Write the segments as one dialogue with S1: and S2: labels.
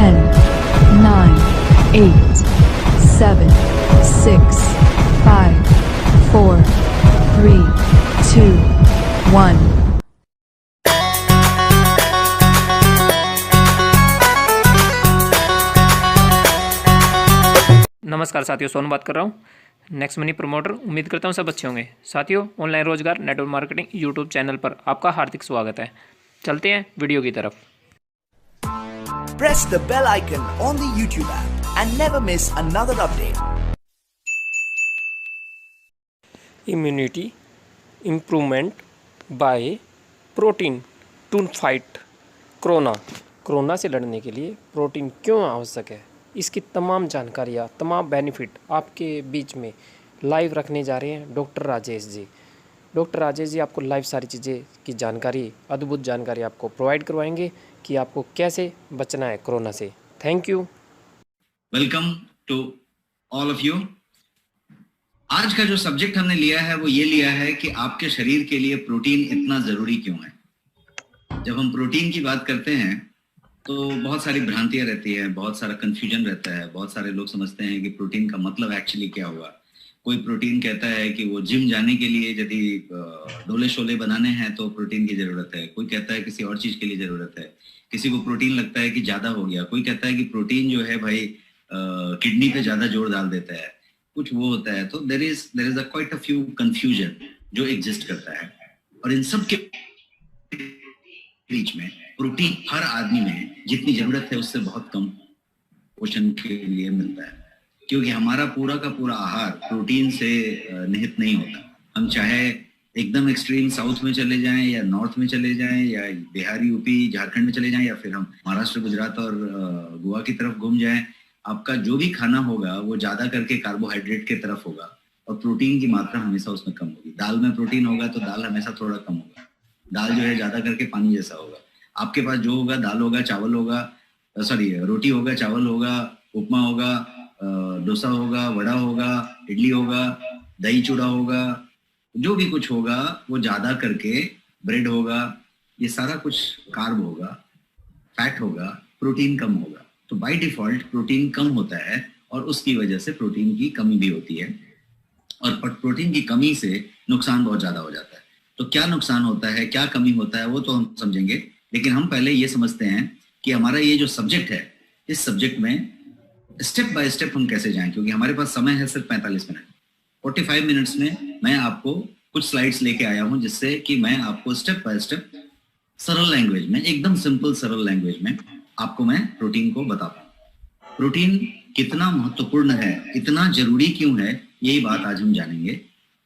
S1: 10, 9, 8, 7, 6, 5, 4, 3, 2, 1.
S2: नमस्कार साथियों, सोनू बात कर रहा हूँ, नेक्स्ट मनी प्रमोटर। उम्मीद करता हूँ सब अच्छे होंगे। साथियों, ऑनलाइन रोजगार नेटवर्क मार्केटिंग यूट्यूब चैनल पर आपका हार्दिक स्वागत है। चलते हैं वीडियो की तरफ।
S3: Press the bell icon on the YouTube app and never miss another update.
S4: Immunity improvement by protein to fight corona से लड़ने के लिए प्रोटीन क्यों आवश्यक है, इसकी तमाम जानकारियाँ, तमाम बेनिफिट आपके बीच में लाइव रखने जा रहे हैं डॉक्टर राजेश जी। डॉक्टर राजेश जी आपको लाइव सारी चीज़ें की जानकारी, अद्भुत जानकारी आपको प्रोवाइड करवाएंगे कि आपको कैसे बचना है कोरोना से। Thank you.
S5: Welcome to all of you. आज का जो सब्जेक्ट हमने लिया है वो ये लिया है कि आपके शरीर के लिए प्रोटीन इतना जरूरी क्यों है। जब हम प्रोटीन की बात करते हैं तो बहुत सारी भ्रांतियां रहती है, बहुत सारा कंफ्यूजन रहता है। बहुत सारे लोग समझते हैं कि प्रोटीन का मतलब एक्चुअली क्या हुआ। कोई प्रोटीन कहता है कि वो जिम जाने के लिए यदि डोले शोले बनाने हैं तो प्रोटीन की जरूरत है। कोई कहता है किसी और चीज के लिए जरूरत है। किसी को प्रोटीन लगता है कि ज्यादा हो गया। कोई कहता है कि प्रोटीन जो है भाई किडनी पे ज्यादा जोर डाल देता है, कुछ वो होता है। तो there is quite a few confusion जो एग्जिस्ट करता है। और इन सब के बीच में प्रोटीन हर आदमी में जितनी जरूरत है उससे बहुत कम पोषण के लिए मिलता है, क्योंकि हमारा पूरा का पूरा आहार प्रोटीन से निहित नहीं होता। हम चाहे एकदम एक्सट्रीम साउथ में चले जाएं या नॉर्थ में चले जाएं या बिहार, यूपी, झारखंड में चले जाएं या फिर हम महाराष्ट्र, गुजरात और गोवा की तरफ घूम जाएं, आपका जो भी खाना होगा वो ज्यादा करके कार्बोहाइड्रेट के तरफ होगा और प्रोटीन की मात्रा हमेशा उसमें कम होगी। दाल में प्रोटीन होगा तो दाल हमेशा थोड़ा कम होगा। दाल जो है ज्यादा करके पानी जैसा होगा। आपके पास जो होगा दाल होगा, चावल होगा, रोटी होगा, चावल होगा, उपमा होगा, डोसा होगा, वड़ा होगा, इडली होगा, दही चूड़ा होगा, जो भी कुछ होगा वो ज्यादा करके ब्रेड होगा। ये सारा कुछ कार्ब होगा, फैट होगा, प्रोटीन कम होगा। तो बाय डिफॉल्ट प्रोटीन कम होता है और उसकी वजह से प्रोटीन की कमी भी होती है। और प्रोटीन की कमी से नुकसान बहुत ज्यादा हो जाता है। तो क्या नुकसान होता है, क्या कमी होता है, वो तो हम समझेंगे। लेकिन हम पहले ये समझते हैं कि हमारा ये जो सब्जेक्ट है, इस सब्जेक्ट में स्टेप बाय स्टेप हम कैसे जाएं, क्योंकि हमारे पास समय है सिर्फ 45 मिनट। 45 मिनट्स में मैं आपको कुछ स्लाइड्स लेके आया हूं जिससे कि मैं आपको स्टेप बाय स्टेप सरल लैंग्वेज में, एकदम सिंपल सरल लैंग्वेज में आपको मैं प्रोटीन को बता पाऊं। प्रोटीन कितना महत्वपूर्ण है, इतना जरूरी क्यों है, यही बात आज हम जानेंगे।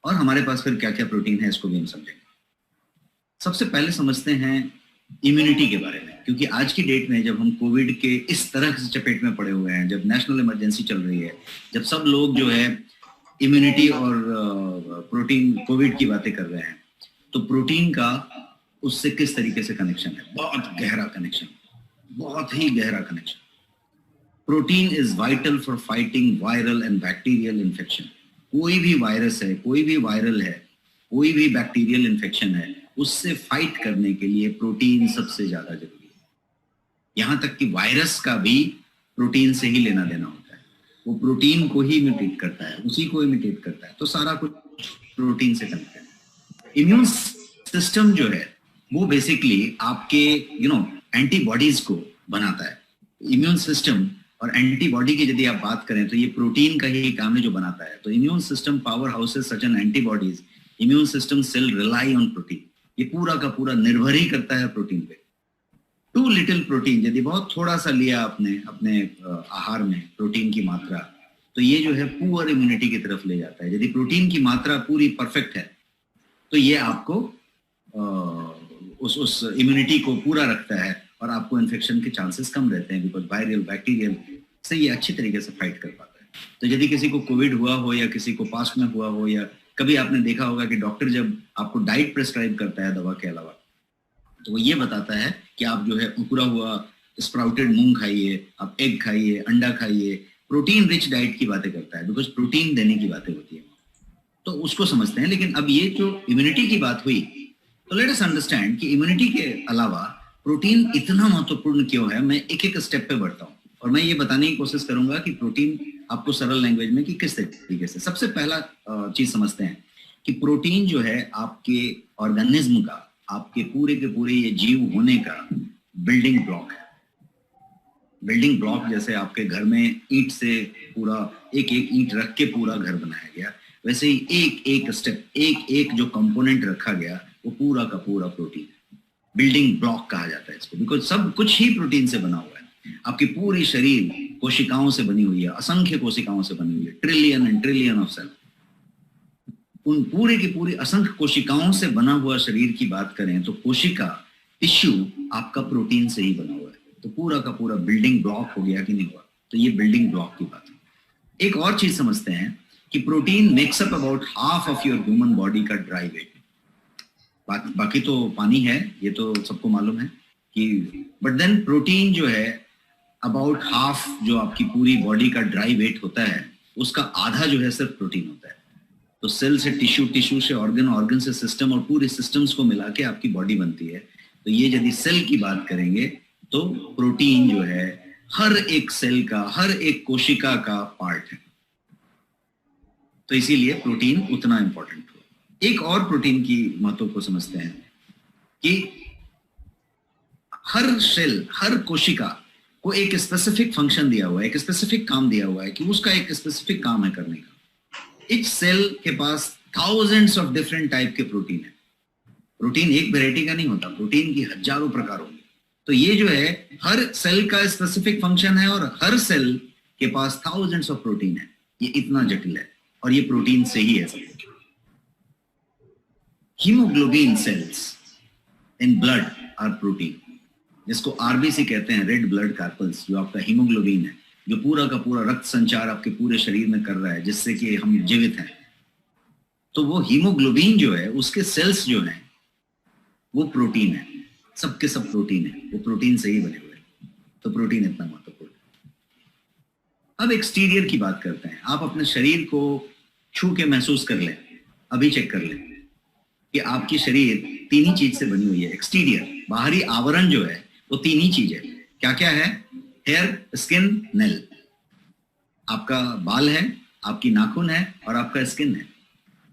S5: और हमारे पास फिर क्या क्या प्रोटीन है इसको भी हम समझेंगे। सबसे पहले समझते हैं इम्यूनिटी के बारे में, क्योंकि आज की डेट में जब हम कोविड के इस तरह से चपेट में पड़े हुए हैं, जब नेशनल इमरजेंसी चल रही है, जब सब लोग जो है इम्यूनिटी और प्रोटीन, कोविड की बातें कर रहे हैं, तो प्रोटीन का उससे किस तरीके से कनेक्शन है। बहुत गहरा कनेक्शन, बहुत ही गहरा connection. Protein is vital for fighting viral and bacterial infection. कोई भी वायरस है, कोई भी वायरल है, कोई भी बैक्टीरियल इन्फेक्शन है, उससे फाइट करने के लिए प्रोटीन सबसे ज्यादा जरूरी है। यहां तक कि वायरस का भी प्रोटीन से ही लेना देना होता है। वो प्रोटीन को ही इमिटेट करता है, उसी को इमिटेट करता है। तो सारा कुछ प्रोटीन से कनेक्टेड है। इम्यून सिस्टम जो है वो बेसिकली आपके एंटीबॉडीज को बनाता है। इम्यून सिस्टम और एंटीबॉडी की यदि आप बात करें तो ये प्रोटीन का ही काम है जो बनाता है। तो immune system power houses such an antibodies, immune system cell rely on protein. ये पूरा का पूरा निर्भर ही करता है प्रोटीन पे। टू लिटिल प्रोटीन, यदि बहुत थोड़ा सा लिया आपने अपने आहार में प्रोटीन की मात्रा, तो ये जो है पुअर इम्यूनिटी की तरफ ले जाता है। यदि प्रोटीन की मात्रा पूरी परफेक्ट है तो ये आपको उस इम्यूनिटी को पूरा रखता है और आपको इन्फेक्शन के चांसेस कम रहते हैं, बिकॉज वायरल, बैक्टीरियल से ये अच्छी तरीके से फाइट कर पाता है। तो यदि किसी को कोविड हुआ हो या किसी को पास्ट में हुआ हो, या कभी आपने देखा होगा कि डॉक्टर जब आपको डाइट प्रेस्क्राइब करता है दवा के अलावा, तो वो ये बताता है कि आप जो है उकड़ा हुआ स्प्राउटेड मूंग खाइए, आप एग खाइए, अंडा खाइए। प्रोटीन रिच डाइट की बातें करता है, बिकॉज प्रोटीन देने की बातें होती है। तो उसको समझते हैं। लेकिन अब ये जो इम्यूनिटी की बात हुई, तो लेट अस अंडरस्टैंड कि इम्यूनिटी के अलावा प्रोटीन इतना महत्वपूर्ण क्यों है। मैं एक एक स्टेप पे बढ़ता हूँ। और मैं ये बताने की कोशिश करूंगा कि प्रोटीन आपको सरल लैंग्वेज में कि किस तरीके से। सबसे पहला चीज समझते हैं कि प्रोटीन जो है आपके ऑर्गेनिज्म का, आपके पूरे के पूरे ये जीव होने का बिल्डिंग ब्लॉक है। बिल्डिंग ब्लॉक जैसे आपके घर में ईंट से पूरा एक एक ईंट रख के पूरा घर बनाया गया, वैसे ही एक एक स्टेप, एक एक जो कंपोनेंट रखा गया वो पूरा का पूरा प्रोटीन है। बिल्डिंग ब्लॉक कहा जाता है इसको, बिकॉज सब कुछ ही प्रोटीन से बना हुआ है। आपकी पूरी शरीर कोशिकाओं से बनी हुई है, असंख्य कोशिकाओं से बनी हुई है, trillion and trillion of cell. उन पूरे की पूरी असंख्य कोशिकाओं से बना हुआ शरीर की बात करें तो कोशिका, टिश्यू आपका प्रोटीन से ही बना हुआ है। तो पूरा का पूरा बिल्डिंग ब्लॉक हो गया कि नहीं हुआ, तो ये बिल्डिंग ब्लॉक की बात है। एक और चीज समझते हैं कि protein makes up about half of your human body का ड्राई वेट। बाकी तो पानी है, ये तो सबको मालूम है कि, बट देन प्रोटीन जो है अबाउट हाफ जो आपकी पूरी बॉडी का ड्राई वेट होता है, उसका आधा जो है सिर्फ प्रोटीन होता है। तो सेल से टिश्यू, टिश्यू से ऑर्गन, ऑर्गन से सिस्टम, और पूरे सिस्टम्स को मिला के आपकी बॉडी बनती है। तो ये यदि सेल की बात करेंगे तो प्रोटीन जो है हर एक सेल का, हर एक कोशिका का पार्ट है। तो इसीलिए प्रोटीन उतना इंपॉर्टेंट हो। एक और प्रोटीन की महत्व को समझते हैं कि हर सेल, हर कोशिका को एक स्पेसिफिक फंक्शन दिया हुआ है, एक स्पेसिफिक काम दिया हुआ है कि उसका एक स्पेसिफिक काम है करने का। इच सेल के पास थाउजेंड्स ऑफ डिफरेंट टाइप के प्रोटीन है। प्रोटीन एक वैरायटी का नहीं होता, प्रोटीन की हजारों प्रकार होंगे। तो ये जो है हर सेल का स्पेसिफिक फंक्शन है और हर सेल के पास थाउजेंड्स ऑफ प्रोटीन है। ये इतना जटिल है और ये प्रोटीन से ही है सब कुछ। Haemoglobin cells in blood are protein, जिसको आरबीसी कहते हैं, रेड ब्लड कार्पल्स, जो आपका हीमोग्लोबिन है, जो पूरा का पूरा रक्त संचार आपके पूरे शरीर में कर रहा है जिससे कि हम जीवित हैं। तो वो हीमोग्लोबिन जो है, उसके सेल्स जो हैं वो प्रोटीन है, सबके सब प्रोटीन है, वो प्रोटीन से ही बने हुए हैं। तो प्रोटीन इतना महत्वपूर्ण है। अब एक्सटीरियर की बात करते हैं। आप अपने शरीर को छू के महसूस कर लें, अभी चेक कर लें कि आपकी शरीर तीन ही चीज से बनी हुई है। एक्सटीरियर, बाहरी आवरण जो है वो तीन ही चीज है। क्या क्या है? Hair, skin, nail. आपका बाल है, आपकी नाखून है और आपका स्किन है,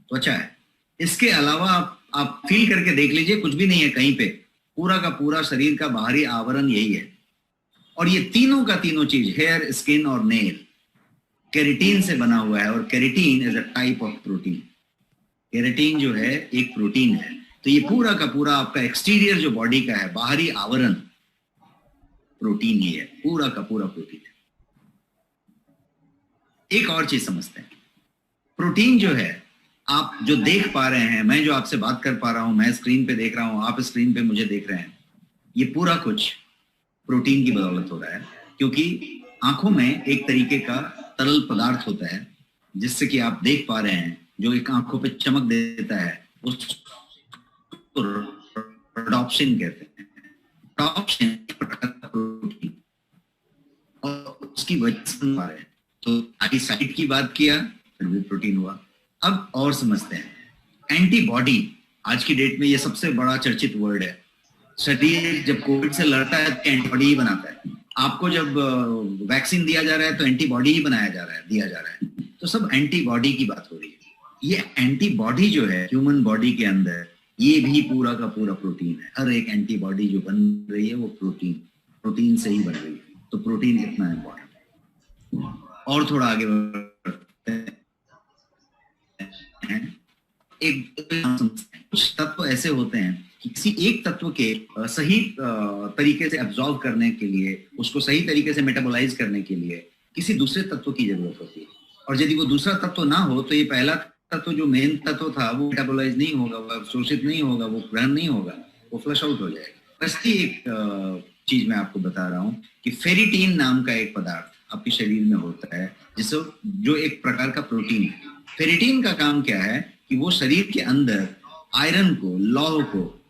S5: त्वचा है। इसके अलावा आप फील करके देख लीजिए, कुछ भी नहीं है कहीं पे। पूरा का पूरा शरीर का बाहरी आवरण यही है। और ये तीनों का तीनों चीज, हेयर, स्किन और नेल, केराटिन से बना हुआ है। और keratin is a type of protein. Keratin जो है एक प्रोटीन है। तो ये पूरा का पूरा आपका एक्सटीरियर जो बॉडी का है, बाहरी आवरण, प्रोटीन ही है, पूरा का पूरा प्रोटीन है। एक और चीज समझते हैं, प्रोटीन जो है आप जो देख पा रहे हैं, मैं जो आपसे बात कर पा रहा हूं, मैं स्क्रीन पे देख रहा हूं, आप स्क्रीन पे मुझे देख रहे हैं, ये पूरा कुछ प्रोटीन की बदौलत हो रहा है। क्योंकि आंखों में एक तरीके का तरल पदार्थ होता है जिससे कि आप देख पा रहे हैं, जो एक आंखों पे चमक देता है, उसको रोडोप्सिन कहते हैं। रोडोप्सिन प्रोटीन, और उसकी वजह से पा रहे हैं। तो आईसाइट की बात किया, फिर वो प्रोटीन हुआ। अब और समझते हैं, एंटीबॉडी आज की डेट में ये सबसे बड़ा चर्चित वर्ड है। शरीर जब कोविड से लड़ता है तो एंटीबॉडी ही बनाता है। आपको जब वैक्सीन दिया जा रहा है तो एंटीबॉडी ही दिया जा रहा है। तो सब एंटीबॉडी की बात हो रही है। ये एंटीबॉडी जो है ह्यूमन बॉडी के अंदर, ये भी पूरा का पूरा प्रोटीन है। हर एक एंटीबॉडी जो बन रही है वो प्रोटीन से ही बन रही है। तो प्रोटीन इतना इंपॉर्टेंट है। और थोड़ा आगे बढ़ते हैं, कुछ तत्व ऐसे होते हैं कि किसी एक तत्व के सही तरीके से एब्जॉर्ब करने के लिए, उसको सही तरीके से मेटाबोलाइज करने के लिए किसी दूसरे तत्व की जरूरत होती है। और यदि वो दूसरा तत्व ना हो तो ये पहला तत्व जो मेन तत्व था वो मेटाबोलाइज नहीं होगा, वो अवशोषित नहीं होगा, वो ग्रहण नहीं होगा, वो फ्लश आउट हो जाएगा। वैसे एक चीज मैं आपको बता रहा हूँ कि फेरिटीन नाम का एक पदार्थ आपके शरीर में होता है, जिससे जो एक प्रकार का प्रोटीन है। फेरिटीन का काम क्या है कि वो शरीर के अंदर आयरन को, लौह को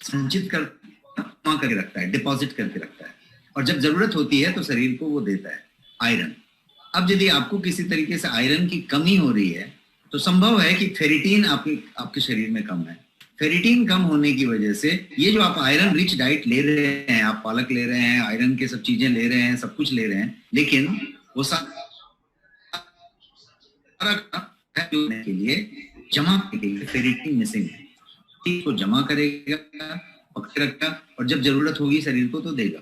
S5: संचित करके रखता है, डिपॉजिट करके रखता है। और जब जरूरत होती है तो शरीर को वो देता है आयरन। अब यदि आपको किसी तरीके से आयरन की कमी हो रही है तो संभव है कि फेरिटीन आपके शरीर में कम है। फेरिटीन कम होने की वजह से ये जो आप आयरन रिच डाइट ले रहे हैं, आप पालक ले रहे हैं, आयरन के सब चीजें ले रहे हैं, सब कुछ ले रहे हैं, लेकिन वो सारा के लिए जमा करने के लिए फेरिटीन मिसिंग है। इसको जमा करेगा, पकड़ रखेगा, और जब जरूरत होगी शरीर को तो देगा।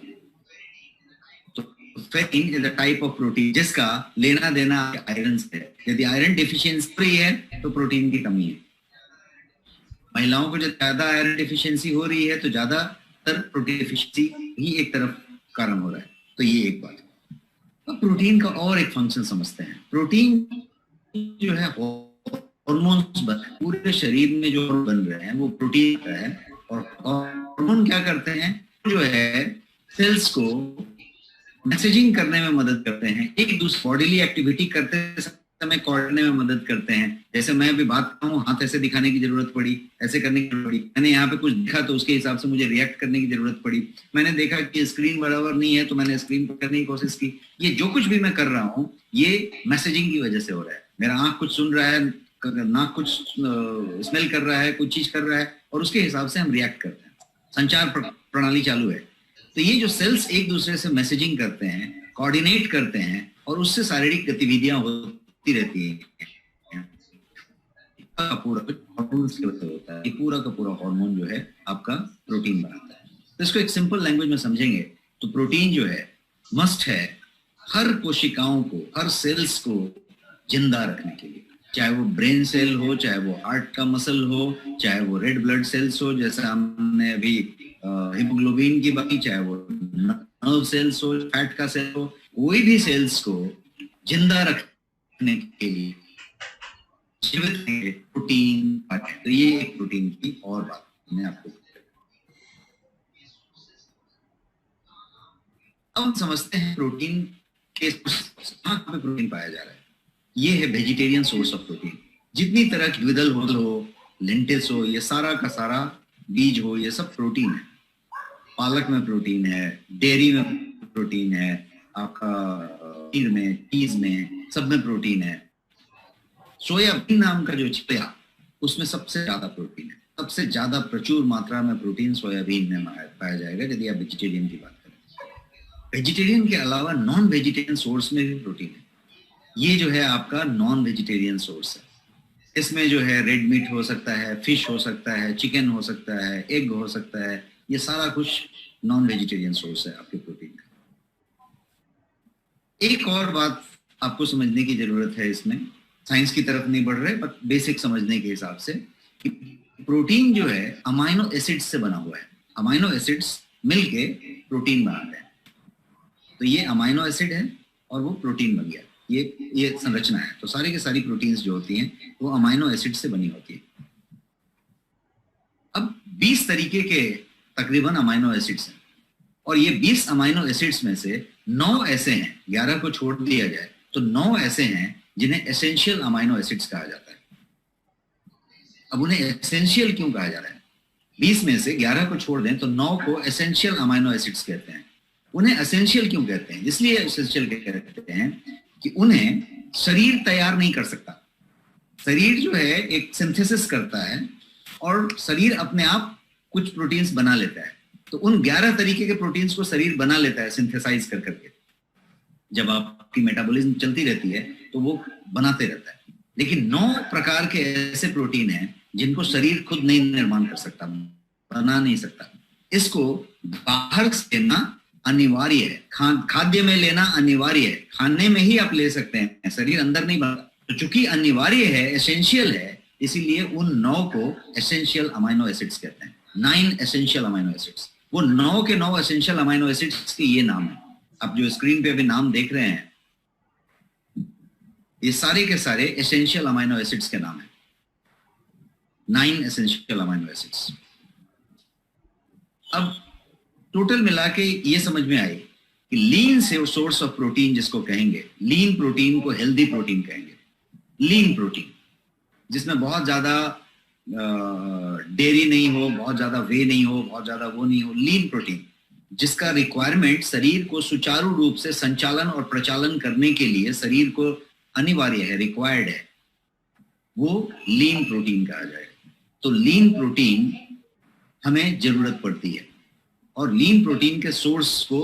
S5: तो ferritin is a type of protein जिसका लेना देना आयरन से है। यदि आयरन डिफिशियंसी है तो प्रोटीन की कमी है। महिलाओं को जब ज्यादा आयरन डिफिशियंसी हो रही है तो ज्यादातर प्रोटीन डिफिशियंसी ही एक तरफ कारण हो रहा है। तो ये एक बात है। तो प्रोटीन का और एक फंक्शन समझते हैं। प्रोटीन जो है हार्मोन्स पूरे शरीर में जो बन रहे हैं वो प्रोटीन का है, और हार्मोन क्या करते हैं, जो है सेल्स को मैसेजिंग करने में मदद करते हैं, एक दूसरे बॉडीली एक्टिविटी करते समय करने में मदद करते हैं। जैसे मैं अभी बात कर रहा हूँ, हाथ ऐसे दिखाने की जरूरत पड़ी, ऐसे करने की जरूरत पड़ी, मैंने यहाँ पे कुछ दिखा तो उसके हिसाब से मुझे रिएक्ट करने की जरूरत पड़ी। मैंने देखा कि स्क्रीन बराबर नहीं है तो मैंने स्क्रीन पर करने की कोशिश की। ये जो कुछ भी मैं कर रहा हूँ ये मैसेजिंग की वजह से हो रहा है। मेरा आंख कुछ सुन रहा है, नाक कुछ स्मेल कर रहा है, कुछ चीज कर रहा है, और उसके हिसाब से हम रिएक्ट करते हैं। संचार प्रणाली चालू है। तो ये जो सेल्स एक दूसरे से मैसेजिंग करते हैं, कोऑर्डिनेट करते हैं, और उससे शारीरिक गतिविधियां होती रहती है। पूरा हार्मोन्स की वजह से होता है। ये पूरा का पूरा हार्मोन जो है आपका प्रोटीन बनाता है। तो इसको एक सिंपल लैंग्वेज में समझेंगे तो प्रोटीन जो है मस्ट है हर कोशिकाओं को, हर सेल्स को जिंदा रखने के लिए। चाहे वो ब्रेन सेल हो, चाहे वो हार्ट का मसल हो, चाहे वो रेड ब्लड सेल्स हो, जैसा हमने अभी हीमोग्लोबिन की बात की, चाहे वो नर्व सेल्स हो, फैट का सेल हो, कोई भी सेल्स को जिंदा रखने के लिए जीवित प्रोटीन। तो ये एक प्रोटीन की और बात मैं आपको अब समझते हैं प्रोटीन के कहां पे प्रोटीन पाया जा रहा है। ये है वेजिटेरियन सोर्स ऑफ प्रोटीन। जितनी तरह की द्विदल हो, लेंटिल्स हो, ये सारा का सारा बीज हो, ये सब प्रोटीन है। पालक में प्रोटीन है, डेयरी में प्रोटीन है, आपका पनीर में, चीज में, सब में प्रोटीन है। सोयाबीन नाम का जो चिया, उसमें सबसे ज्यादा प्रोटीन है। सबसे ज्यादा प्रचुर मात्रा में प्रोटीन सोयाबीन में पाया जाएगा यदि आप वेजिटेरियन की बात करें। वेजिटेरियन के अलावा नॉन वेजिटेरियन सोर्स में भी प्रोटीन है। ये जो है आपका नॉन वेजिटेरियन सोर्स है। इसमें जो है रेड मीट हो सकता है, फिश हो सकता है, चिकन हो सकता है, एग हो सकता है, ये सारा कुछ नॉन वेजिटेरियन सोर्स है आपके प्रोटीन का। एक और बात आपको समझने की जरूरत है, इसमें साइंस की तरफ नहीं बढ़ रहे बट बेसिक समझने के हिसाब से, कि प्रोटीन जो है अमाइनो एसिड्स से बना हुआ है। अमाइनो एसिड्स मिलके प्रोटीन बनाते हैं। तो ये अमाइनो एसिड है और वो प्रोटीन बन गया। ये संरचना है। तो सारी की सारी प्रोटीन्स जो होती हैं वो अमाइनो एसिड से बनी होती है। अब 20 तरीके के तकरीबन अमाइनो एसिड्स हैं, और ये 20 अमाइनो एसिड्स में से 9 ऐसे हैं, 11 को छोड़ दिया जाए तो 9 ऐसे हैं जिन्हें एसेंशियल अमाइनो एसिड्स कहा जाता है। अब उन्हें एसेंशियल क्यों कहा जा रहा है? 20 में से 11 को छोड़ दें तो 9 को एसेंशियल अमाइनो एसिड्स कहते हैं। उन्हें एसेंशियल क्यों कहते हैं? इसलिए एसेंशियल कहते हैं कि उन्हें शरीर तैयार नहीं कर सकता। शरीर जो है एक सिंथेसिस करता है और शरीर अपने आप कुछ प्रोटीन्स बना लेता है। तो उन 11 तरीके के प्रोटीन्स को शरीर बना लेता है सिंथेसाइज कर करके। जब आपकी मेटाबॉलिज्म चलती रहती है तो वो बनाते रहता है। लेकिन 9 प्रकार के ऐसे प्रोटीन हैं जिनको शरीर खुद नहीं निर्माण कर सकता, बना नहीं सकता। इसको बाहर से लेना अनिवार्य है, खाद्य में लेना अनिवार्य है। खाने में ही आप ले सकते हैं, शरीर अंदर नहीं बनता। तो चूंकि अनिवार्य है, एसेंशियल है, इसीलिए उन 9 को एसेंशियल अमाइनो एसिड्स कहते हैं। 9 एसेंशियल अमाइनो एसिड्स। वो 9 के 9 एसेंशियल अमाइनो एसिड्स के ये नाम है। आप जो स्क्रीन पे अभी नाम देख रहे हैं, ये सारे के सारे एसेंशियल अमाइनो एसिड्स के नाम है। 9 एसेंशियल अमाइनो एसिड्स। अब टोटल मिला के ये समझ में आई कि लीन से सोर्स ऑफ प्रोटीन जिसको कहेंगे, लीन प्रोटीन को हेल्दी प्रोटीन कहेंगे। लीन प्रोटीन जिसमें बहुत ज्यादा डेयरी नहीं हो, बहुत ज्यादा वे नहीं हो, बहुत ज्यादा वो नहीं हो। लीन प्रोटीन जिसका रिक्वायरमेंट शरीर को सुचारू रूप से संचालन और प्रचालन करने के लिए शरीर को अनिवार्य है, रिक्वायर्ड है, वो लीन प्रोटीन कहा जाएगा। तो लीन प्रोटीन हमें जरूरत पड़ती है, और लीन प्रोटीन के सोर्स को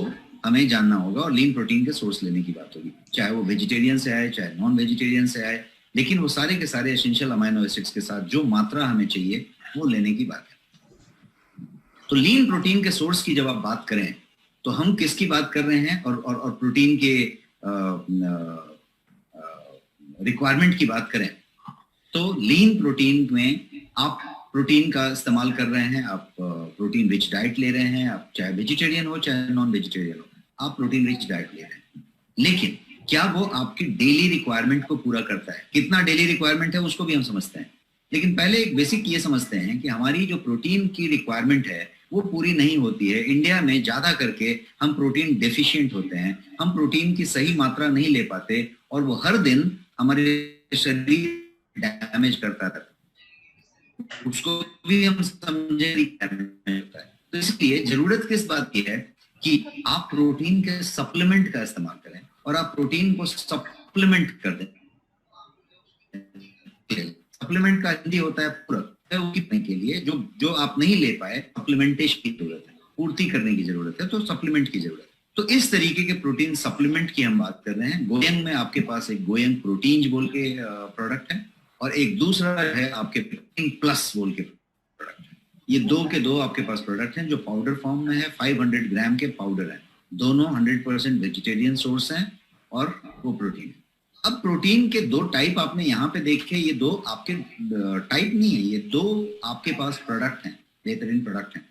S5: हमें जानना होगा, और लीन प्रोटीन के सोर्स लेने की बात होगी, चाहे वो वेजिटेरियन से आए चाहे नॉन वेजिटेरियन से आए, लेकिन वो सारे के सारे एसेंशियल अमाइनो एसिड्स के साथ जो मात्रा हमें चाहिए वो लेने की बात है। तो लीन प्रोटीन के सोर्स की जब आप बात करें तो हम किसकी बात कर रहे हैं, और प्रोटीन के रिक्वायरमेंट की बात करें तो लीन प्रोटीन में आप प्रोटीन का इस्तेमाल कर रहे हैं, आप प्रोटीन रिच डाइट ले रहे हैं, आप चाहे वेजिटेरियन हो चाहे नॉन वेजिटेरियन हो, आप प्रोटीन रिच डाइट ले रहे हैं। लेकिन क्या वो आपकी डेली रिक्वायरमेंट को पूरा करता है? कितना डेली रिक्वायरमेंट है उसको भी हम समझते हैं, लेकिन पहले एक बेसिक ये समझते हैं कि हमारी जो प्रोटीन की रिक्वायरमेंट है वो पूरी नहीं होती है। इंडिया में ज्यादा करके हम प्रोटीन डेफिशिएंट होते हैं, हम प्रोटीन की सही मात्रा नहीं ले पाते, और वो हर दिन हमारे शरीर डैमेज करता रहता है, उसको भी हम समझे नहीं होता है। तो इसलिए जरूरत किस बात की है कि आप प्रोटीन के सप्लीमेंट का इस्तेमाल करें, और आप प्रोटीन को सप्लीमेंट कर दें। सप्लीमेंट का हिंदी होता है पूरक, के लिए जो आप नहीं ले पाए, सप्लीमेंटेशन की जरूरत है, पूर्ति करने की जरूरत है, तो सप्लीमेंट की जरूरत है। तो इस तरीके के प्रोटीन सप्लीमेंट की हम बात कर रहे हैं। गोयंग में आपके पास एक गोयंग प्रोटीन बोल के प्रोडक्ट है, और एक दूसरा है आपके प्रोटीन प्लस बोल के प्रोडक्ट है। ये दो के दो आपके पास प्रोडक्ट हैं जो पाउडर फॉर्म में है, 500 ग्राम के पाउडर हैं, दोनों 100% वेजिटेरियन सोर्स हैं, और वो प्रोटीन है। अब प्रोटीन के दो टाइप आपने यहाँ पे देखे, ये दो आपके टाइप नहीं है, ये दो आपके पास प्रोडक्ट हैं, बेहतरीन प्रोडक्ट हैं।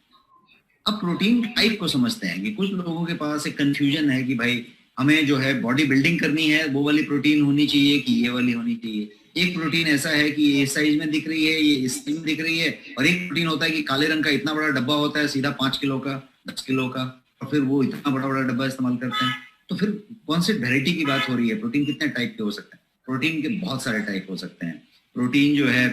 S5: अब प्रोटीन टाइप को समझते हैं कि कुछ लोगों के पास एक कंफ्यूजन है कि भाई हमें जो है बॉडी बिल्डिंग करनी है, वो वाली प्रोटीन होनी चाहिए कि ये वाली होनी चाहिए। एक प्रोटीन ऐसा है कि ये इस साइज में दिख रही है, ये इस साइज में दिख रही है, और एक प्रोटीन होता है कि काले रंग का इतना बड़ा डब्बा होता है, सीधा 5 किलो का, 10 किलो का, और फिर वो इतना बड़ा बड़ा डब्बा इस्तेमाल करते हैं। तो फिर कौन सी वेराइटी की बात हो रही है? प्रोटीन कितने टाइप के हो सकते हैं? प्रोटीन के बहुत सारे टाइप हो सकते हैं। प्रोटीन जो है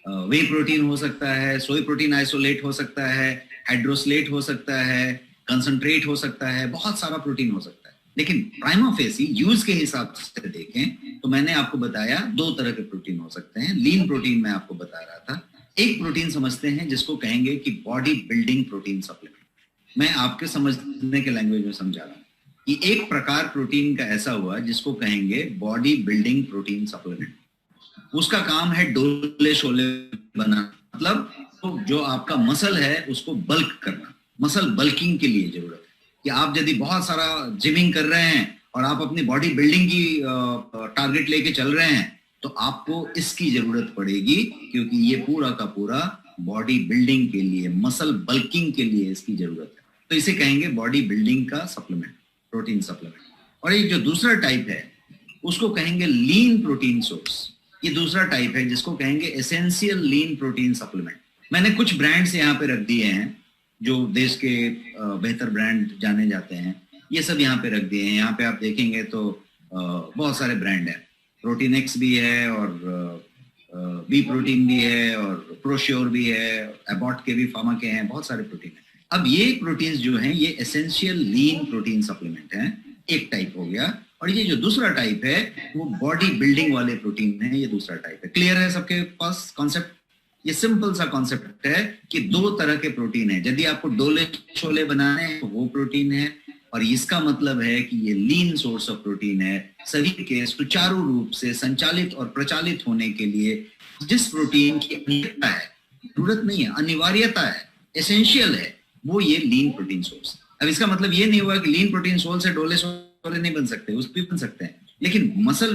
S5: वे प्रोटीन हो सकता है, सोई प्रोटीन आइसोलेट हो सकता है, हाइड्रोसलेट हो सकता है, कंसंट्रेट हो सकता है, बहुत सारा प्रोटीन हो सकता है। लेकिन प्राइमा फेसी यूज के हिसाब से देखें तो मैंने आपको बताया 2 तरह के प्रोटीन हो सकते हैं। लीन प्रोटीन मैं आपको बता रहा था। एक प्रोटीन समझते हैं जिसको कहेंगे कि बॉडी बिल्डिंग प्रोटीन सप्लीमेंट। मैं आपके समझने के लैंग्वेज में समझा रहा हूं कि एक प्रकार प्रोटीन का ऐसा हुआ जिसको कहेंगे बॉडी बिल्डिंग प्रोटीन सप्लीमेंट। उसका काम है डोले शोले बनाना, मतलब तो जो आपका मसल है उसको बल्क करना, मसल बल्किंग के लिए जरूरत है कि आप यदि बहुत सारा जिमिंग कर रहे हैं और आप अपनी बॉडी बिल्डिंग की टारगेट लेके चल रहे हैं तो आपको इसकी जरूरत पड़ेगी, क्योंकि ये पूरा का पूरा बॉडी बिल्डिंग के लिए, मसल बल्किंग के लिए इसकी जरूरत है। तो इसे कहेंगे बॉडी बिल्डिंग का सप्लीमेंट, प्रोटीन सप्लीमेंट। और एक जो दूसरा टाइप है उसको कहेंगे लीन प्रोटीन सोर्स। ये दूसरा टाइप है जिसको कहेंगे एसेंशियल लीन प्रोटीन सप्लीमेंट। मैंने कुछ ब्रांड्स यहाँ पे रख दिए हैं जो देश के बेहतर ब्रांड जाने जाते हैं, ये सब यहाँ पे रख दिए हैं। यहाँ पे आप देखेंगे तो बहुत सारे ब्रांड हैं, प्रोटीन एक्स भी है और बी प्रोटीन भी है और प्रोश्योर भी है, एबॉट के भी, फार्मा के हैं, बहुत सारे प्रोटीन हैं। अब ये प्रोटीन्स जो हैं ये एसेंशियल लीन प्रोटीन सप्लीमेंट हैं, एक टाइप हो गया। और ये जो दूसरा टाइप है वो बॉडी बिल्डिंग वाले प्रोटीन है, ये दूसरा टाइप है। क्लियर है सबके पास कॉन्सेप्ट? ये सिंपल सा कॉन्सेप्ट है कि 2 तरह के प्रोटीन है। यदि आपको डोले छोले बनाने हैं तो वो प्रोटीन है, और इसका मतलब है कि ये लीन सोर्स ऑफ प्रोटीन है। शरीर के सुचारू रूप से संचालित और प्रचालित होने के लिए जिस प्रोटीन की अनिवार्यता है, जरूरत नहीं है, अनिवार्यता है, एसेंशियल है, वो ये लीन प्रोटीन सोर्स। अब इसका मतलब ये नहीं हुआ कि लीन प्रोटीन सोर्स से डोले छोले नहीं बन सकते, उस भी बन सकते हैं। लेकिन मसल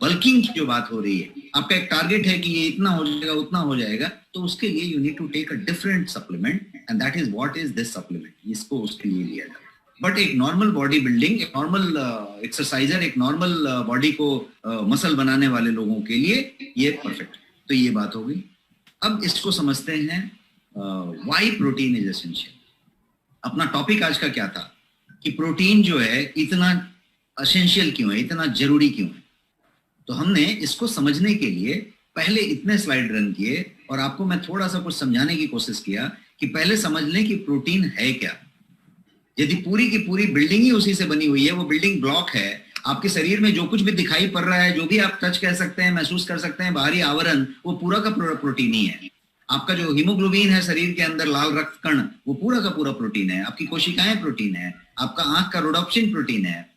S5: बल्किंग की जो बात हो रही है, आपका एक टारगेट है कि ये इतना हो जाएगा, उतना हो जाएगा, तो उसके लिए you need to take a different supplement, and that is what is this supplement. इसको उसके लिए लिया जाए। बट एक नॉर्मल बॉडी बिल्डिंग, एक नॉर्मल एक्सरसाइजर, एक नॉर्मल बॉडी को मसल बनाने वाले लोगों के लिए ये परफेक्ट। तो ये बात हो गई। अब इसको समझते हैं व्हाई प्रोटीन इज एसेंशियल। अपना टॉपिक आज का क्या था कि प्रोटीन जो है इतना एसेंशियल क्यों है, इतना जरूरी क्यों है। तो हमने इसको समझने के लिए पहले इतने स्लाइड रन किए और आपको मैं थोड़ा सा कुछ समझाने की कोशिश किया कि पहले समझ लें कि प्रोटीन है क्या। यदि पूरी की पूरी बिल्डिंग ही उसी से बनी हुई है, वो बिल्डिंग ब्लॉक है, आपके शरीर में जो कुछ भी दिखाई पड़ रहा है, जो भी आप टच कह सकते हैं, महसूस कर सकते हैं, बाहरी आवरण, वो पूरा का पूरा प्रोटीन ही है। आपका जो हीमोग्लोबिन है शरीर के अंदर, लाल रक्त कण, वो पूरा का पूरा प्रोटीन है। आपकी कोशिकाएं प्रोटीन है, आपका आंख का रोडोप्सिन प्रोटीन है,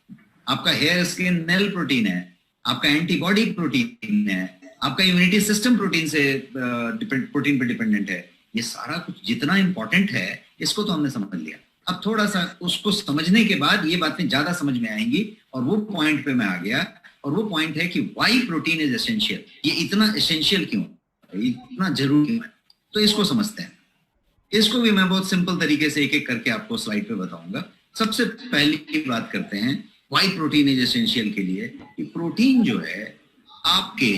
S5: आपका हेयर स्किन नेल प्रोटीन है, आपका एंटीबॉडी प्रोटीन है, आपका इम्यूनिटी सिस्टम प्रोटीन से प्रोटीन पे डिपेंडेंट है। ये सारा कुछ जितना इंपॉर्टेंट है इसको तो हमने समझ लिया। अब थोड़ा सा उसको समझने के बाद ये बातें ज्यादा समझ में आएंगी और वो पॉइंट पे मैं आ गया, और वो पॉइंट है कि व्हाई प्रोटीन इज एसेंशियल। ये इतना एसेंशियल क्यों, इतना जरूरी क्यों है, तो इसको समझते हैं। इसको भी मैं बहुत सिंपल तरीके से एक एक करके आपको स्लाइड पे बताऊंगा। सबसे पहली बात करते हैं व्हाई प्रोटीन इज एसेंशियल के लिए, कि प्रोटीन जो है आपके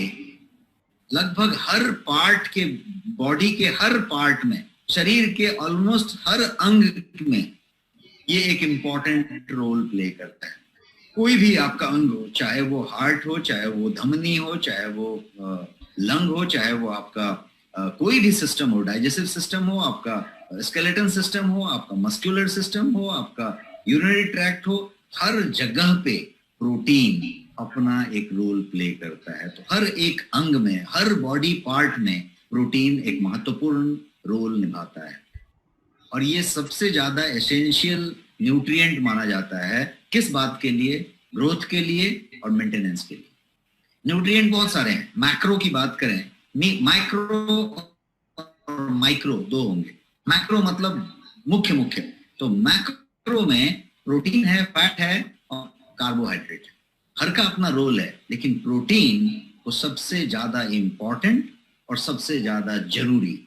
S5: लगभग हर पार्ट के, बॉडी के हर पार्ट में, शरीर के ऑलमोस्ट हर अंग में ये एक इंपॉर्टेंट रोल प्ले करता है। कोई भी आपका अंग हो, चाहे वो हार्ट हो, चाहे वो धमनी हो, चाहे वो लंग हो, चाहे वो आपका कोई भी सिस्टम हो, डाइजेस्टिव सिस्टम हो, आपका स्केलेटन सिस्टम हो, आपका मस्कुलर सिस्टम हो, आपका यूरिनरी ट्रैक्ट हो, हर जगह पे प्रोटीन अपना एक रोल प्ले करता है। तो हर एक अंग में, हर बॉडी पार्ट में प्रोटीन एक महत्वपूर्ण रोल निभाता है। और ये सबसे ज्यादा एसेंशियल न्यूट्रिएंट माना जाता है किस बात के लिए? ग्रोथ के लिए और मेंटेनेंस के लिए। न्यूट्रिएंट बहुत सारे हैं। मैक्रो की बात करें, माइक्रो और माइक्रो दो होंगे। मैक्रो मतलब मुख्य, तो मैक्रो में प्रोटीन है, फैट है और कार्बोहाइड्रेट है। हर का अपना रोल है, लेकिन प्रोटीन को सबसे ज्यादा इंपॉर्टेंट और सबसे ज्यादा जरूरी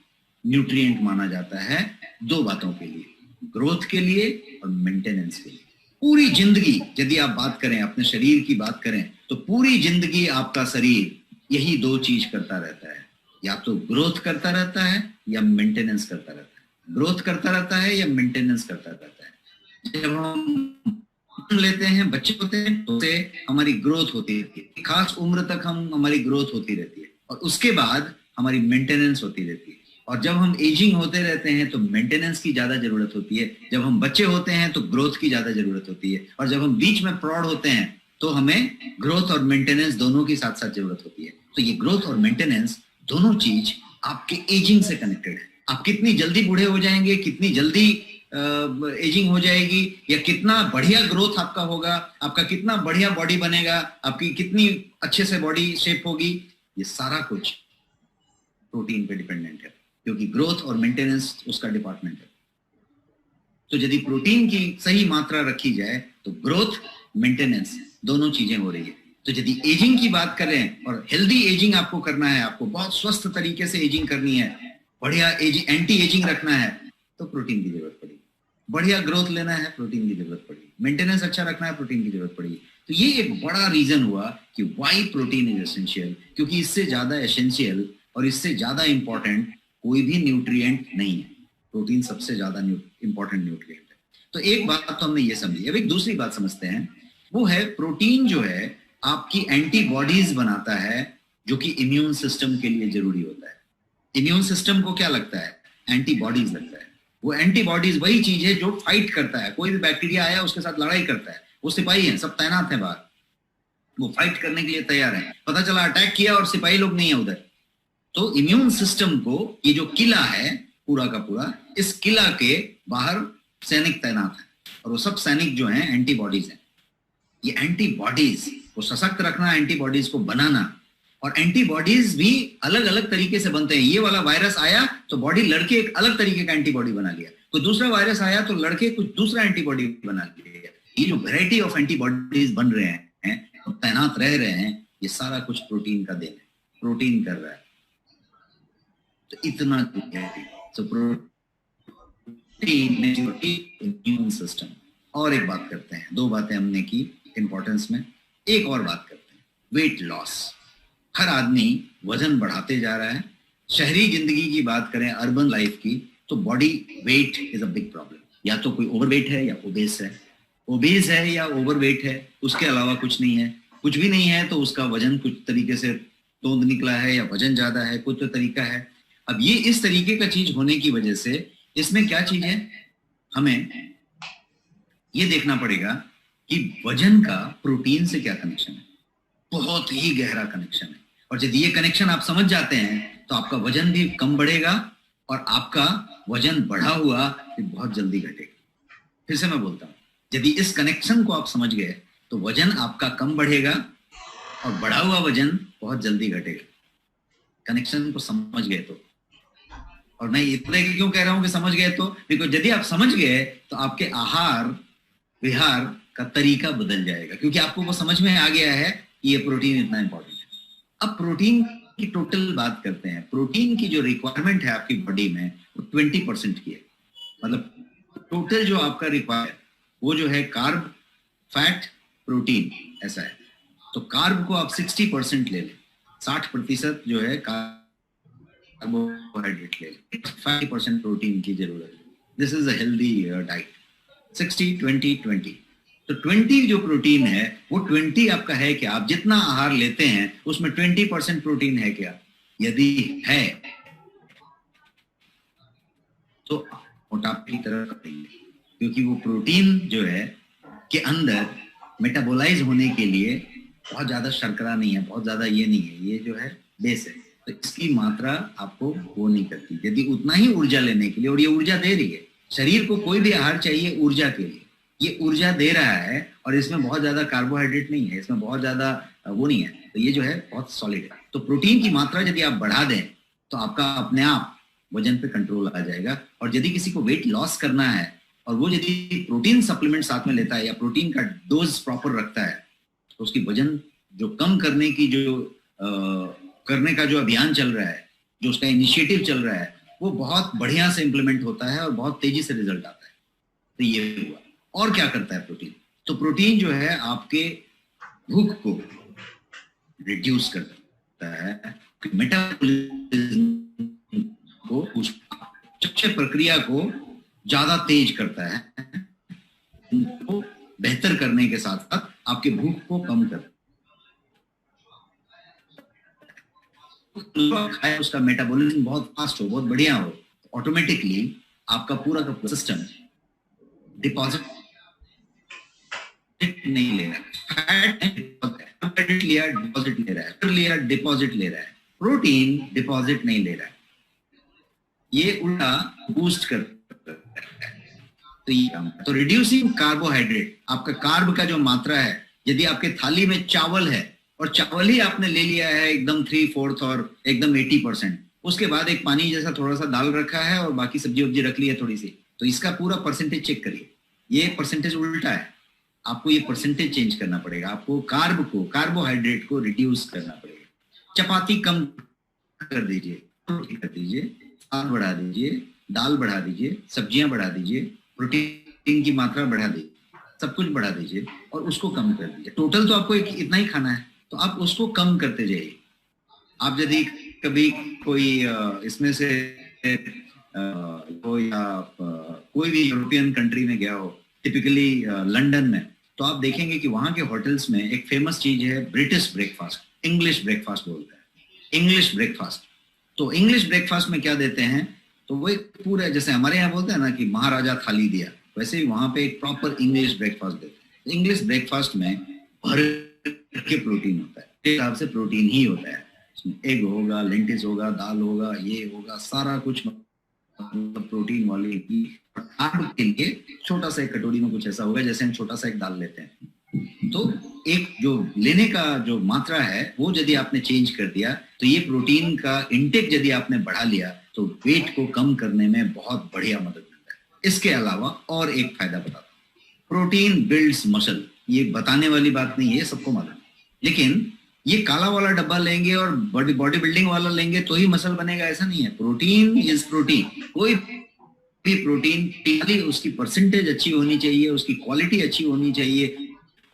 S5: न्यूट्रिएंट माना जाता है दो बातों के लिए, ग्रोथ के लिए और मेंटेनेंस के लिए। पूरी जिंदगी यदि आप बात करें, अपने शरीर की बात करें, तो पूरी जिंदगी आपका शरीर यही दो चीज करता रहता है, या तो ग्रोथ करता रहता है या मेंटेनेंस करता रहता है। ग्रोथ करता रहता है या मेंटेनेंस करता रहता है। जब हम लेते हैं, बच्चे होते हैं, तो हमारी ग्रोथ होती रहती है, खास उम्र तक हमारी ग्रोथ होती रहती है, और उसके बाद हमारी मेंटेनेंस होती रहती है। और जब हम एजिंग होते रहते हैं तो मेंटेनेंस की ज्यादा जरूरत होती है। जब हम बच्चे होते हैं तो ग्रोथ की ज्यादा जरूरत होती है, और जब हम बीच में प्रौढ़ होते हैं तो हमें ग्रोथ और मेंटेनेंस दोनों की साथ साथ जरूरत होती है। तो ये ग्रोथ और मेंटेनेंस दोनों चीज आपके एजिंग से कनेक्टेड है। आप कितनी जल्दी बूढ़े हो जाएंगे, कितनी जल्दी एजिंग हो जाएगी, या कितना बढ़िया ग्रोथ आपका होगा, आपका कितना बढ़िया बॉडी बनेगा, आपकी कितनी अच्छे से बॉडी शेप होगी, ये सारा कुछ प्रोटीन पे डिपेंडेंट है, क्योंकि ग्रोथ और मेंटेनेंस उसका डिपार्टमेंट है। तो यदि प्रोटीन की सही मात्रा रखी जाए तो ग्रोथ, मेंटेनेंस दोनों चीजें हो रही है। तो यदि एजिंग की बात करें और हेल्दी एजिंग आपको करना है, आपको बहुत स्वस्थ तरीके से एजिंग करनी है, बढ़िया एंटी एजिंग रखना है, तो प्रोटीन की जरूरत पड़ेगी। बढ़िया ग्रोथ लेना है, प्रोटीन की जरूरत पड़ेगी। मेंटेनेंस अच्छा रखना है, प्रोटीन की जरूरत पड़ेगी। तो ये एक बड़ा रीजन हुआ कि व्हाई प्रोटीन इज एसेंशियल, क्योंकि इससे ज्यादा एसेंशियल और इससे ज्यादा इंपॉर्टेंट कोई भी न्यूट्रिएंट नहीं है। प्रोटीन सबसे ज्यादा इंपॉर्टेंट न्यूट्रिएंट है। तो एक बात तो हमने ये समझी। अब एक दूसरी बात समझते हैं, वो है प्रोटीन जो है आपकी एंटीबॉडीज बनाता है, जो कि इम्यून सिस्टम के लिए जरूरी होता है। इम्यून सिस्टम को क्या लगता है? एंटीबॉडीज लगता है। वो एंटीबॉडीज वही चीज है जो फाइट करता है। कोई भी बैक्टीरिया आया उसके साथ लड़ाई करता है, वो सिपाही है, सब तैनात है बाहर, वो फाइट करने के लिए तैयार है। पता चला अटैक किया और सिपाही लोग नहीं है उधर, तो इम्यून सिस्टम को ये जो किला है पूरा का पूरा, इस किला के बाहर सैनिक तैनात है, और वो सब सैनिक जो हैं एंटीबॉडीज हैं। ये एंटीबॉडीज को सशक्त रखना, एंटीबॉडीज को बनाना, और एंटीबॉडीज भी अलग अलग तरीके से बनते हैं। ये वाला वायरस आया तो बॉडी लड़के एक अलग तरीके का एंटीबॉडी बना लिया, कोई दूसरा वायरस आया तो लड़के कुछ दूसरा एंटीबॉडी बना लिया। ये जो वैरायटी ऑफ एंटीबॉडीज बन रहे हैं, तैनात रह रहे हैं, ये सारा कुछ प्रोटीन का देन है, प्रोटीन कर रहा है। तो इतना तो प्रोटीन इम्यून सिस्टम। और एक बात करते हैं, दो बातें हमने की इंपॉर्टेंस में, एक और बात करते हैं, वेट लॉस। हर आदमी वजन बढ़ाते जा रहा है। शहरी जिंदगी की बात करें, अर्बन लाइफ की, तो body weight is a big problem. या तो कोई ओवरवेट है या ओबेस है, ओबेस है या ओवरवेट है, उसके अलावा कुछ नहीं है। कुछ भी नहीं है तो उसका वजन कुछ तरीके से तोंद निकला है, या वजन ज्यादा है, कुछ तो तरीका है। अब ये इस तरीके का चीज होने की वजह से इसमें क्या चीज है, हमें ये देखना पड़ेगा कि वजन का प्रोटीन से क्या कनेक्शन है। बहुत ही गहरा कनेक्शन है, और यदि ये कनेक्शन आप समझ जाते हैं तो आपका वजन भी कम बढ़ेगा और आपका वजन बढ़ा हुआ बहुत जल्दी घटेगा। फिर से मैं बोलता हूँ, यदि इस कनेक्शन को आप समझ गए तो वजन आपका कम बढ़ेगा और बढ़ा हुआ वजन बहुत जल्दी घटेगा। कनेक्शन को समझ गए तो। और मैं इतने क्यों कह रहा हूं कि समझ गए तो, बिकॉज यदि आप समझ गए तो आपके आहार विहार का तरीका बदल जाएगा, क्योंकि आपको वो समझ में आ गया है कि ये प्रोटीन इतना इंपॉर्टेंट है। अब प्रोटीन की टोटल बात करते हैं। प्रोटीन की जो रिक्वायरमेंट है आपकी बॉडी में वो 20% की है। मतलब टोटल जो आपका रिक्वायर वो जो है कार्ब, फैट, प्रोटीन, ऐसा है। तो कार्ब को आप 60% ले लें, 60% जो है कार्बोहाइड्रेट ले लें, 50% प्रोटीन की जरूरत है। This is a healthy diet. 60-20-20। तो 20 जो प्रोटीन है वो 20 आपका है क्या? आप जितना आहार लेते हैं उसमें 20% प्रोटीन है क्या? यदि है तो मोटापे की तरफ करेंगे, क्योंकि वो प्रोटीन जो है के अंदर मेटाबोलाइज होने के लिए बहुत ज्यादा शर्करा नहीं है, बहुत ज्यादा ये नहीं है, ये जो है बेस है। तो इसकी मात्रा आपको वो नहीं करती। यदि उतना ही ऊर्जा लेने के लिए, और ये ऊर्जा दे रही है शरीर को, कोई भी आहार चाहिए ऊर्जा के लिए, ये ऊर्जा दे रहा है और इसमें बहुत ज्यादा कार्बोहाइड्रेट नहीं है, इसमें बहुत ज्यादा वो नहीं है, तो ये जो है बहुत सॉलिड है। तो प्रोटीन की मात्रा यदि आप बढ़ा दें तो आपका अपने आप वजन पे कंट्रोल आ जाएगा। और यदि किसी को वेट लॉस करना है और वो यदि प्रोटीन सप्लीमेंट साथ में लेता है या प्रोटीन का डोज प्रॉपर रखता है तो उसकी वजन जो कम करने की करने का जो अभियान चल रहा है, जो उसका इनिशिएटिव चल रहा है, वो बहुत बढ़िया से इंप्लीमेंट होता है और बहुत तेजी से रिजल्ट आता है। तो ये हुआ। और क्या करता है प्रोटीन? तो प्रोटीन जो है आपके भूख को रिड्यूस करता है, मेटाबॉलिज्म को, चयापचय प्रक्रिया को ज्यादा तेज करता है, उनको बेहतर करने के साथ साथ आपके भूख को कम करता है। खाए उसका मेटाबॉलिज्म बहुत फास्ट हो, बहुत बढ़िया हो, ऑटोमेटिकली आपका पूरा का सिस्टम डिपॉजिट नहीं ले रहा है, लिया डिपॉजिट ले रहा है, लिया डिपॉजिट ले रहा है, प्रोटीन डिपॉजिट नहीं ले रहा है, ये उल्टा बूस्ट करता है। तो ये काम। तो रिड्यूसिंग कार्बोहाइड्रेट, आपका कार्ब का जो मात्रा है, यदि आपके थाली में चावल है और चावल ही आपने ले लिया है एकदम 3/4 और एकदम 80%, उसके बाद एक पानी जैसा थोड़ा सा दाल रखा है और बाकी सब्जी वब्जी रख ली है थोड़ी सी, तो इसका पूरा परसेंटेज चेक करिए, ये परसेंटेज उल्टा है। आपको ये परसेंटेज चेंज करना पड़ेगा, आपको कार्ब को, कार्बोहाइड्रेट को रिड्यूस करना पड़ेगा। चपाती कम कर दीजिए, रोटी कर दीजिए, दाल बढ़ा दीजिए, दाल बढ़ा दीजिए, सब्जियां बढ़ा दीजिए, प्रोटीन की मात्रा बढ़ा दीजिए, सब कुछ बढ़ा दीजिए और उसको कम कर दीजिए। टोटल तो आपको इतना ही खाना है, तो आप उसको कम करते जाइए। आप यदि कभी कोई इसमें से कोई भी यूरोपियन कंट्री में गया हो, टिपिकली लंदन में, तो आप देखेंगे कि वहां के होटल्स में एक फेमस चीज है ब्रिटिश ब्रेकफास्ट, इंग्लिश ब्रेकफास्ट बोलते हैं, इंग्लिश ब्रेकफास्ट। तो इंग्लिश ब्रेकफास्ट में क्या देते हैं, तो वो एक पूरा, जैसे हमारे यहाँ बोलते हैं ना कि महाराजा थाली दिया, वैसे ही वहां पे एक प्रॉपर इंग्लिश ब्रेकफास्ट देते हैं। इंग्लिश ब्रेकफास्ट में भर के प्रोटीन होता है, एक हिसाब से प्रोटीन ही होता है, उसमें एग होगा, लेंटिस होगा, दाल होगा, ये होगा, सारा कुछ प्रोटीन वाली। कार्ब के लिए छोटा सा एक कटोरी में कुछ ऐसा होगा जैसे हम छोटा सा एक दाल लेते हैं। तो एक जो लेने का जो मात्रा है वो यदि आपने चेंज कर दिया तो ये प्रोटीन का इंटेक यदि आपने बढ़ा लिया तो वेट को कम करने में बहुत बढ़िया मदद मिलता है। इसके अलावा और एक फायदा बताता हूँ, प्रोटीन बिल्ड्स मसल। ये बताने वाली बात नहीं है, सबको मालूम, लेकिन ये काला वाला डब्बा लेंगे और बॉडी बिल्डिंग वाला लेंगे तो ही मसल बनेगा, ऐसा नहीं है। Protein is protein. कोई भी प्रोटीन, उसकी परसेंटेज अच्छी होनी चाहिए, उसकी क्वालिटी अच्छी होनी चाहिए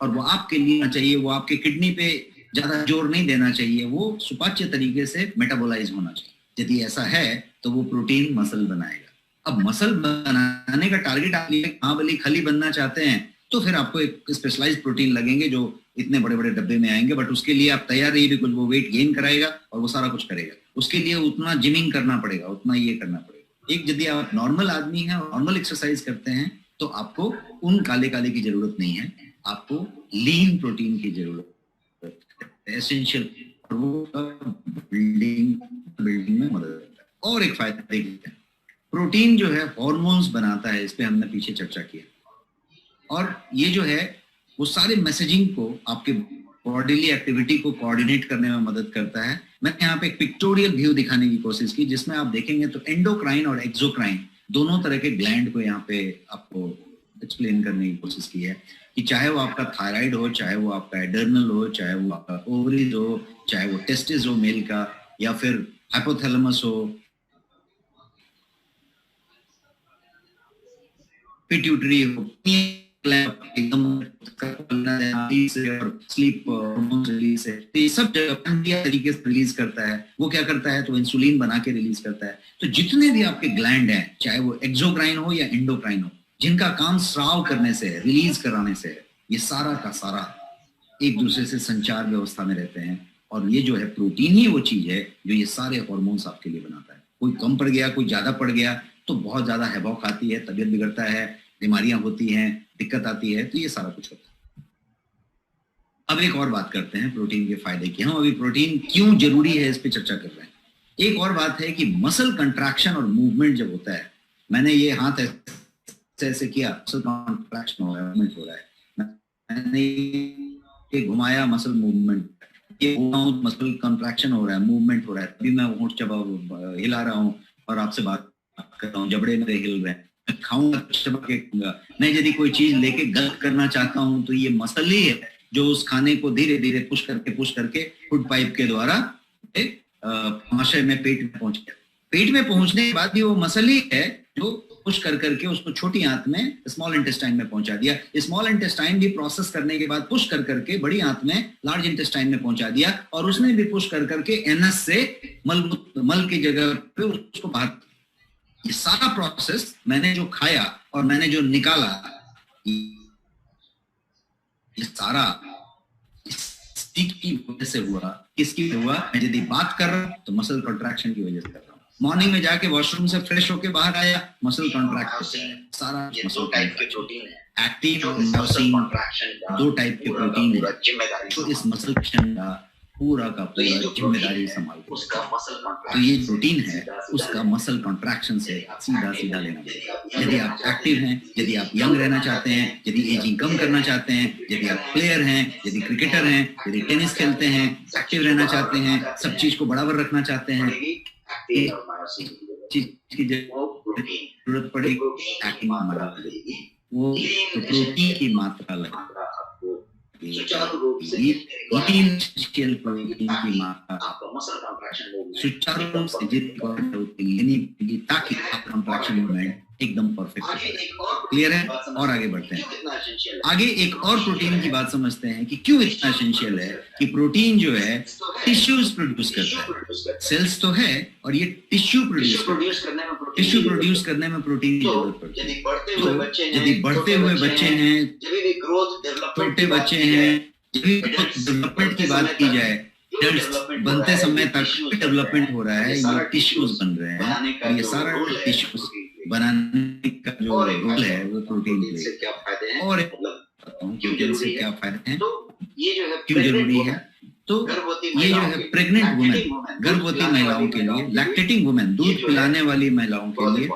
S5: और वो आपके लिए चाहिए, वो आपके किडनी पे ज्यादा जोर नहीं देना चाहिए, वो सुपाच्य तरीके से मेटाबोलाइज होना चाहिए। यदि ऐसा है तो वो प्रोटीन मसल बनाएगा। अब मसल बनाने का टारगेट आप महाबली खली बनना चाहते हैं तो फिर आपको एक स्पेशलाइज्ड प्रोटीन लगेंगे जो इतने बड़े बड़े डब्बे में आएंगे, बट उसके लिए आप तैयार रहिए, बिल्कुल वो वेट गेन कराएगा और वो सारा कुछ करेगा। उसके लिए उतना जिमिंग करना पड़ेगा, उतना ये करना पड़ेगा। एक यदि आप नॉर्मल आदमी हैं और नॉर्मल एक्सरसाइज करते हैं तो आपको उन काले की जरूरत नहीं है, आपको लीन प्रोटीन की जरूरत है, एसेंशियल, और वो बिल्डिंग में मदद करता है। और एक फायदा देखते हैं, प्रोटीन जो है हॉर्मोन्स बनाता है, इस पे हमने पीछे चर्चा किया। और ये जो है वो सारे मैसेजिंग को, आपके बॉडीली एक्टिविटी को कोऑर्डिनेट करने में मदद करता है। मैंने यहाँ पे एक पिक्टोरियल व्यू दिखाने की कोशिश की, जिसमें आप देखेंगे तो एंडोक्राइन और एक्सोक्राइन दोनों तरह के ग्लैंड को यहाँ पे आपको एक्सप्लेन करने की कोशिश की है कि चाहे वो आपका थायराइड हो, चाहे वो आपका एडर्नल हो, चाहे वो आपका ओवरीज हो, चाहे वो टेस्टिस हो मेल का, या फिर हाइपोथैलेमस हो, पिट्यूटरी हो, एकदम स्लीप हार्मोन रिलीज है, तो ये सब तरीके से रिलीज करता है। वो क्या करता है, तो इंसुलिन बना के रिलीज करता है। तो जितने भी आपके ग्लैंड हैं, चाहे वो एक्सोक्राइन हो या एंडोक्राइन हो, जिनका काम स्राव करने से है, रिलीज कराने से है, ये सारा का सारा एक दूसरे से संचार व्यवस्था में रहते हैं। और ये जो है प्रोटीन ही वो चीज है जो ये सारे हार्मोन्स आपके लिए बनाता है। कोई कम पड़ गया, कोई ज्यादा पड़ गया, तो बहुत ज्यादा हैवॉक आती है, तबीयत बिगड़ता है, बीमारियां होती हैं, दिक्कत आती है, तो ये सारा कुछ होता है। अब एक और बात करते हैं प्रोटीन के फायदे की। हम अभी प्रोटीन क्यों जरूरी है इस पे चर्चा कर रहे हैं। एक और बात है कि मसल कंट्रैक्शन और मूवमेंट जब होता है, मैंने ये हाथ ऐसे किया, मसल कंट्रैक्शन हो रहा है, मूवमेंट हो रहा है, मैंने ये घुमाया, मसल मूवमेंट, ये मसल कंट्रैक्शन हो रहा है, मूवमेंट हो रहा है। अभी मैं होंठ चबा हिला रहा हूँ और आपसे बात कर रहा हूँ, जबड़े मेरे हिल रहे हैं, खाऊंगा चबा के खाऊंगा। मैं यदि कोई चीज लेके गलत करना चाहता हूँ तो ये मसल ही है जो उस खाने को धीरे धीरे पुश करके फूड पाइप के द्वारा महाशय में, पेट में पहुंच गया। पेट में पहुंचने के बाद भी वो मसल ही है जो पुश करके उसको छोटी आंत में, स्मॉल इंटेस्टाइन में पहुंचा दिया। स्मॉल इंटेस्टाइन भी प्रोसेस करने के बाद पुश करके बड़ी आंत में, लार्ज इंटेस्टाइन में पहुंचा दिया, और उसने भी पुश करके एनएस से मल की जगह पे उसको बाहर। ये सारा प्रोसेस मैंने जो खाया और मैंने जो निकाला, ये सारा की वजह से हुआ। किसकी हुआ? मैं यदि बात कर रहा हूं तो मसल कंट्रैक्शन की वजह से कर रहा हूं। मॉर्निंग में जाके वॉशरूम से फ्रेश होके बाहर आया, मसल कंट्रैक्ट होता है। सारा मसल टाइप के प्रोटीन है, एक्टिन और मायोसिन, दो टाइप के प्रोटीन है। तो इस मसल का पूरा का पूरा जिम्मेदारी संभालता है। तो ये प्रोटीन है, उसका मसल कॉन्ट्रैक्शन से सीधा लेना पड़ेगा। यदि आप एक्टिव हैं, यदि आप यंग रहना चाहते हैं, यदि एजिंग कम करना चाहते हैं, यदि आप प्लेयर हैं, यदि क्रिकेटर हैं, यदि टेनिस खेलते हैं, एक्टिव रहना चाहते हैं, सब चीज को बराबर रखना चाहते हैं, चीज की जरूरत पड़ेगी, एक्टिंग वो तो प्रोटीन की मात्रा लगेगी। सुचारू रूप से ताकि कंट्रैक्शन मूवमेंट एकदम परफेक्ट हो। क्लियर है? और आगे बढ़ते हैं। आगे एक और प्रोटीन की बात समझते हैं कि क्यों इतना एसेंशियल है कि प्रोटीन जो है टिश्यूज प्रोड्यूस करता है। सेल्स तो है और ये टिश्यू प्रोड्यूस करने में प्रोटीन की जरूरत पड़ती है। यदि बढ़ते हुए बच्चे हैं, छोटे बच्चे हैं, डेवलपमेंट की बात की जाए, बनते समय तक डेवलपमेंट हो रहा है, ये टिश्यूज बन रहे हैं, और ये सारा टिश्यूज बनाने का जो रोल है वो प्रोटीन प्ले। और से क्या फायदे हैं, क्यों जरूरी है, तो ये जो है प्रेग्नेंट वुमेन, गर्भवती महिलाओं के लिए, लैक्टेटिंग वुमेन, दूध पिलाने वाली महिलाओं के लिए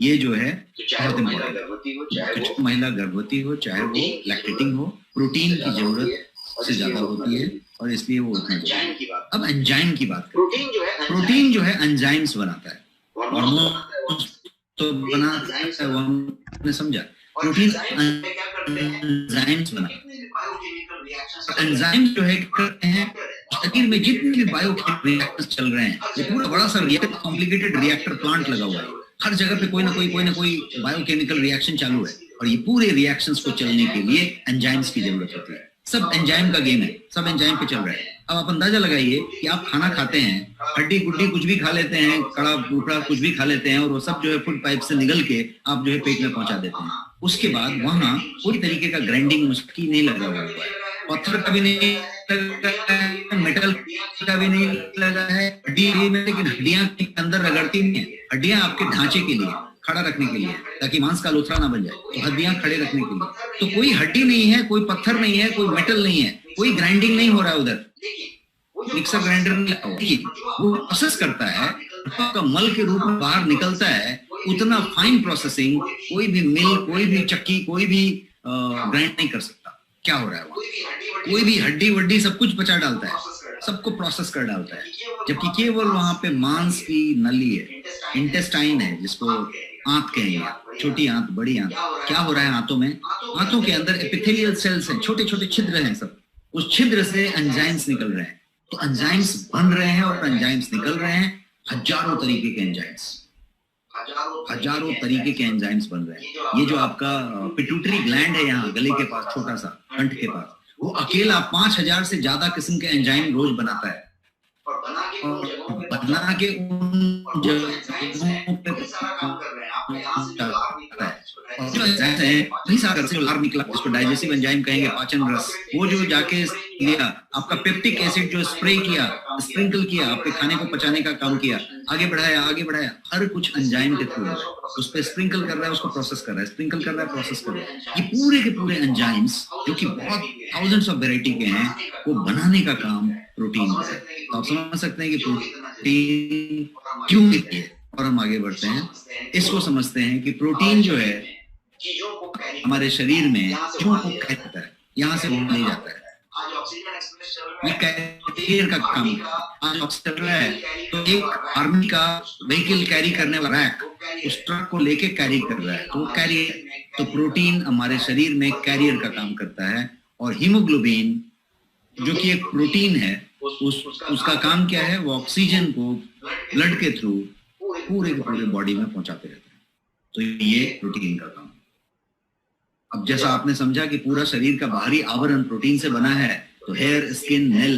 S5: ये जो है बहुत इम्पोर्टेंट। महिला गर्भवती हो चाहे वो लैक्टेटिंग हो, प्रोटीन की जरूरत से ज्यादा होती है और इसलिए वो उतना जरूरी है। अब एंजाइम की बात करें। प्रोटीन जो है एंजाइम्स बनाता है, हार्मोन तो बनाता है, वो हमने समझा। प्रोटीन एंजाइम्स बनाता है। एंजाइम जो है करते हैं शरीर में जितने भी बायोकेमिकल रिएक्शंस चल रहे हैं, ये पूरा बड़ा सा रिएक्टर, कॉम्प्लिकेटेड रिएक्टर प्लांट लगा हुआ है। हर जगह पे कोई ना कोई बायोकेमिकल रिएक्शन चालू है, और ये पूरे रिएक्शंस को चलने के लिए एंजाइम्स की जरूरत होती है। सब एंजाइम का गेम है, सब एंजाइम पे चल रहा है। अब आप अंदाजा लगाइए कि आप खाना खाते हैं, हड्डी गुड्डी कुछ भी खा लेते हैं, कड़ा टुकड़ा कुछ भी खा लेते हैं, और वो सब जो है फूड पाइप से निकल के आप जो है पेट में पहुंचा देते हैं। उसके बाद वहां कोई तरीके का ग्राइंडिंग मुश्किल नहीं लगा हुआ है, पत्थर का भी नहीं लगा है, मेटल का भी नहीं लगा है, हड्डी में, लेकिन हड्डियां अंदर रगड़ती नहीं है। हड्डियां आपके ढांचे के लिए, खड़ा रखने के लिए, ताकि मांस का लोथड़ा ना बन जाए, तो हड्डियां खड़े रखने के लिए। तो कोई हड्डी नहीं है, कोई पत्थर नहीं है, कोई मेटल नहीं है, कोई ग्राइंडिंग नहीं हो रहा है उधर, मिक्सर ग्राइंडर नहीं, वो प्रोसेस करता है, आपका मल के रूप में बाहर निकलता है, उतना फाइन प्रोसेसिंग कोई भी मिल, कोई भी चक्की, कोई भी ग्राइंड नहीं कर सकता। क्या हो रहा है वहां? कोई भी हड्डी वड्डी सब कुछ बचा डालता है, सबको प्रोसेस कर डालता है, जबकि केवल वहां पे मांस की नली है, इंटेस्टाइन है, जिसको आंत कहेंगे, छोटी आंत, बड़ी आंत। क्या हो रहा है आंतों में? आंतों के अंदर एपिथेलियल सेल्स हैं, छोटे छोटे छिद्र हैं सब, उस छिद्र से एंजाइम्स निकल रहे हैं। तो एंजाइम्स बन रहे हैं और एंजाइम्स निकल रहे हैं, हजारों तरीके के एंजाइम्स, हजारों तरीके के एंजाइम्स बन रहे हैं। ये जो आपका पिट्यूटरी ग्लैंड है यहाँ गले के पास, छोटा सा कंठ के पास, वो अकेला 5000 से ज्यादा किस्म के एंजाइम रोज बनाता है, और बना के उन जगहों पे और जो एंजाइम है वही सारा से लार निकला, इसको डाइजेस्टिव एंजाइम कहेंगे, पाचन रस। वो जो जाके लिया आपका पेप्टिक एसिड, जो स्प्रे किया, स्प्रिंकल किया, आपके खाने को पचाने का काम किया, आगे बढ़ाया, हर कुछ एंजाइम के थ्रू उस पर स्प्रिंकल कर रहा है, उसको प्रोसेस कर रहा है, स्प्रिंकल कर रहा है, प्रोसेस कर रहा है। ये पूरे के पूरे एंजाइम्स जो कि बहुत थाउजेंड्स ऑफ वेराइटी के हैं, वो बनाने का काम प्रोटीन का है। तो आप समझ सकते हैं कि प्रोटीन क्यों है। और हम आगे बढ़ते हैं, इसको समझते हैं कि प्रोटीन जो है हमारे शरीर में चीजों को कैरी करता है, यहाँ से वो ले जाता है, ये कैरियर का काम। आज ऑक्सीजन चल रहा है तो एक आर्मी का व्हीकल कैरी करने वाला रैक उस ट्रक को लेके कैरी कर रहा है, तो वो कैरियर। तो प्रोटीन हमारे शरीर में कैरियर का काम करता है। और हीमोग्लोबिन जो कि एक प्रोटीन है, उसका काम क्या है? वो ऑक्सीजन को ब्लड के थ्रू पूरे के पूरे बॉडी में पहुंचाते रहते हैं। तो ये प्रोटीन का काम। अब जैसा आपने समझा कि पूरा शरीर का बाहरी आवरण प्रोटीन से बना है, तो हेयर, स्किन, नेल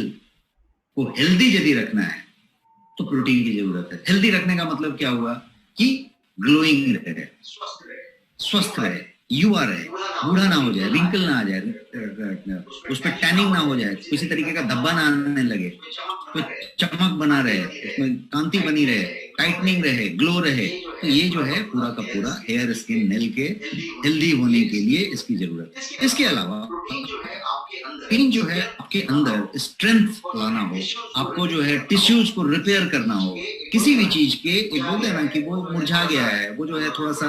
S5: को हेल्दी यदि रखना है तो प्रोटीन की जरूरत है। हेल्दी रखने का मतलब क्या हुआ? कि ग्लोइंग रहे, स्वस्थ रहे, युवा रहे, बूढ़ा ना हो जाए, रिंकल ना आ जाए, उस पर टैनिंग ना हो जाए, किसी तरीके का धब्बा ना आने लगे, तो चमक बना रहे, उसमें कांति बनी रहे, टाइटनिंग रहे, ग्लो रहे। तो ये जो है पूरा का पूरा हेयर, स्किन, नेल के हेल्दी होने के लिए इसकी जरूरत है। इसके अलावा प्रोटीन जो है आपके अंदर स्ट्रेंथ लाना हो, आपको जो है टिश्यूज को रिपेयर करना हो, किसी भी चीज के, एक बोलते हैं ना कि वो मुरझा गया है, वो जो है थोड़ा सा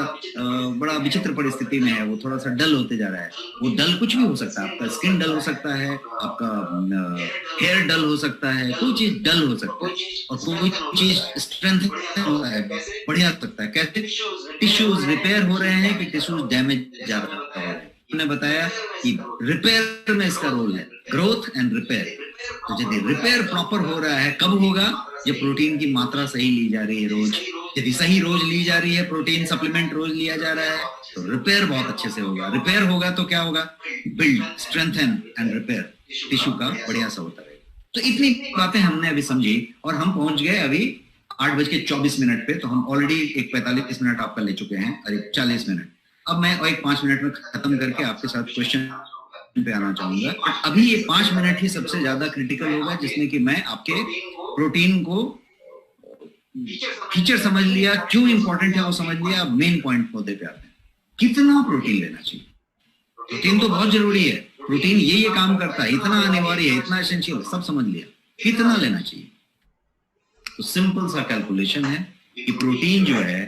S5: बड़ा विचित्र परिस्थिति में है, वो थोड़ा सा डल होते जा रहा है। वो डल कुछ भी हो सकता है, आपका स्किन डल हो सकता है, आपका हेयर डल हो सकता है, कोई चीज डल हो सकता है, और कोई चीज स्ट्रेंथ होता है, बढ़िया सकता है। कैसे? टिश्यूज रिपेयर हो रहे हैं कि टिश्यूज डैमेज ज्यादा हो रहे हैं। मैंने बताया कि रिपेयर में इसका रोल है, ग्रोथ एंड रिपेयर। तो यदि रिपेयर प्रॉपर हो रहा है, कब होगा? जब प्रोटीन की मात्रा सही ली जा रही है रोज। यदि सही रोज ली जा रही है, प्रोटीन सप्लीमेंट रोज लिया जा रहा है, तो रिपेयर बहुत अच्छे से होगा। रिपेयर होगा तो क्या होगा? Build, strengthen and repair, tissue का बढ़िया सा होता है। तो इतनी बातें हमने अभी समझी और हम पहुंच गए अभी 8:24 पे। तो हम ऑलरेडी एक 45 मिनट आपका ले चुके हैं और एक 40 मिनट। अब मैं एक 5 मिनट में खत्म करके आपके साथ क्वेश्चन पे आना चाहूंगा। अभी ये 5 मिनट ही सबसे ज्यादा क्रिटिकल होगा, जिसमें कि मैं आपके प्रोटीन को फीचर समझ लिया, क्यों इंपॉर्टेंट है वो समझ लिया। अब मेन पॉइंट मुद्दे पे आते हैं, कितना प्रोटीन लेना चाहिए। प्रोटीन तो बहुत जरूरी है, प्रोटीन ये काम करता है, इतना अनिवार्य है, इतना एसेंशियल, सब समझ लिया। कितना लेना चाहिए? तो सिंपल सा कैलकुलेशन है कि प्रोटीन जो है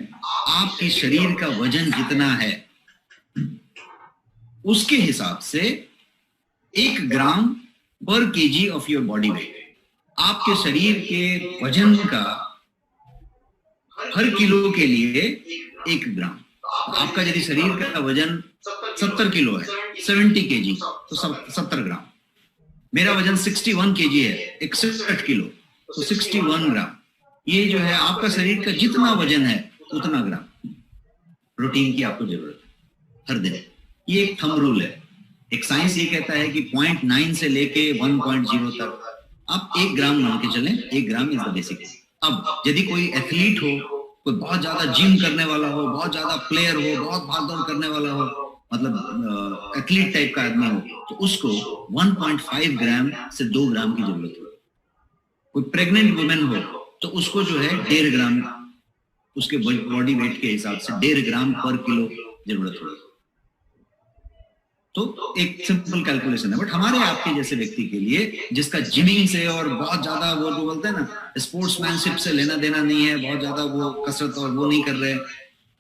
S5: आपके शरीर का वजन जितना है उसके हिसाब से 1 ग्राम पर KG of your body weight, आपके शरीर के वजन का हर किलो के लिए 1 ग्राम। आपका यदि शरीर का वजन 70 किलो है, 70 केजी, तो 70 ग्राम। मेरा वजन 61 केजी है, 61 किलो, तो 61 ग्राम। ये जो है आपका शरीर का जितना वजन है उतना ग्राम प्रोटीन की आपको जरूरत है हर दिन। ये एक थंब रूल है। एक साइंस ये कहता है कि 0.9 से लेके 1.0 तक आप 1 ग्राम मान के चलें। 1 ग्राम इज द बेसिक। अब यदि कोई एथलीट हो, कोई बहुत ज्यादा जिम करने वाला हो, बहुत ज्यादा प्लेयर हो, बहुत भागदौड़ करने वाला हो, मतलब एथलीट टाइप का आदमी हो, तो उसको 1.5 ग्राम से 2 ग्राम की जरूरत हो। कोई प्रेग्नेंट वुमेन हो तो उसको जो है 1.5 ग्राम उसके बॉडी वेट के हिसाब से 1.5 ग्राम पर किलो जरूरत होगी। तो एक सिंपल कैलकुलेशन है। बट हमारे आपके जैसे व्यक्ति के लिए जिसका जिमिंग से और बहुत ज्यादा वो जो बोलते हैं ना स्पोर्ट्समैनशिप से लेना देना नहीं है, बहुत ज्यादा वो कसरत और वो नहीं कर रहे,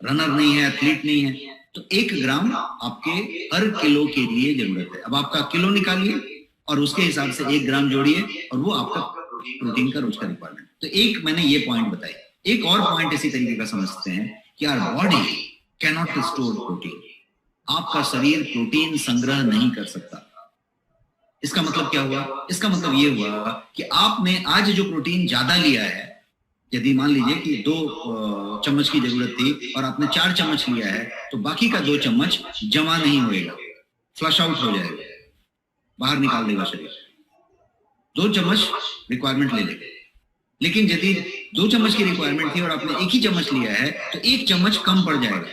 S5: रनर नहीं है, एथलीट नहीं है, तो 1 ग्राम आपके हर किलो के लिए जरूरत है। अब आपका किलो निकालिए और उसके हिसाब से 1 ग्राम जोड़िए और वो आपका प्रोटीन का रोज का रिक्वायरमेंट। तो एक मैंने ये पॉइंट बताई। एक और पॉइंट इसी तरीके का समझते हैं कि our body can not store protein. आपका शरीर प्रोटीन संग्रह नहीं कर सकता। इसका मतलब क्या हुआ? इसका मतलब ये हुआ कि आपने आज जो प्रोटीन ज्यादा लिया है, यदि मान लीजिए कि 2 चम्मच की जरूरत थी और आपने 4 चम्मच लिया है, तो बाकी का 2 चम्मच जमा नहीं होएगा, फ्लश आउट हो जाएगा, बाहर निकाल देगा शरीर। 2 चम्मच रिक्वायरमेंट ले लेगा। लेकिन यदि 2 चम्मच की रिक्वायरमेंट थी और आपने 1 ही चम्मच लिया है, तो 1 चम्मच कम पड़ जाएगा,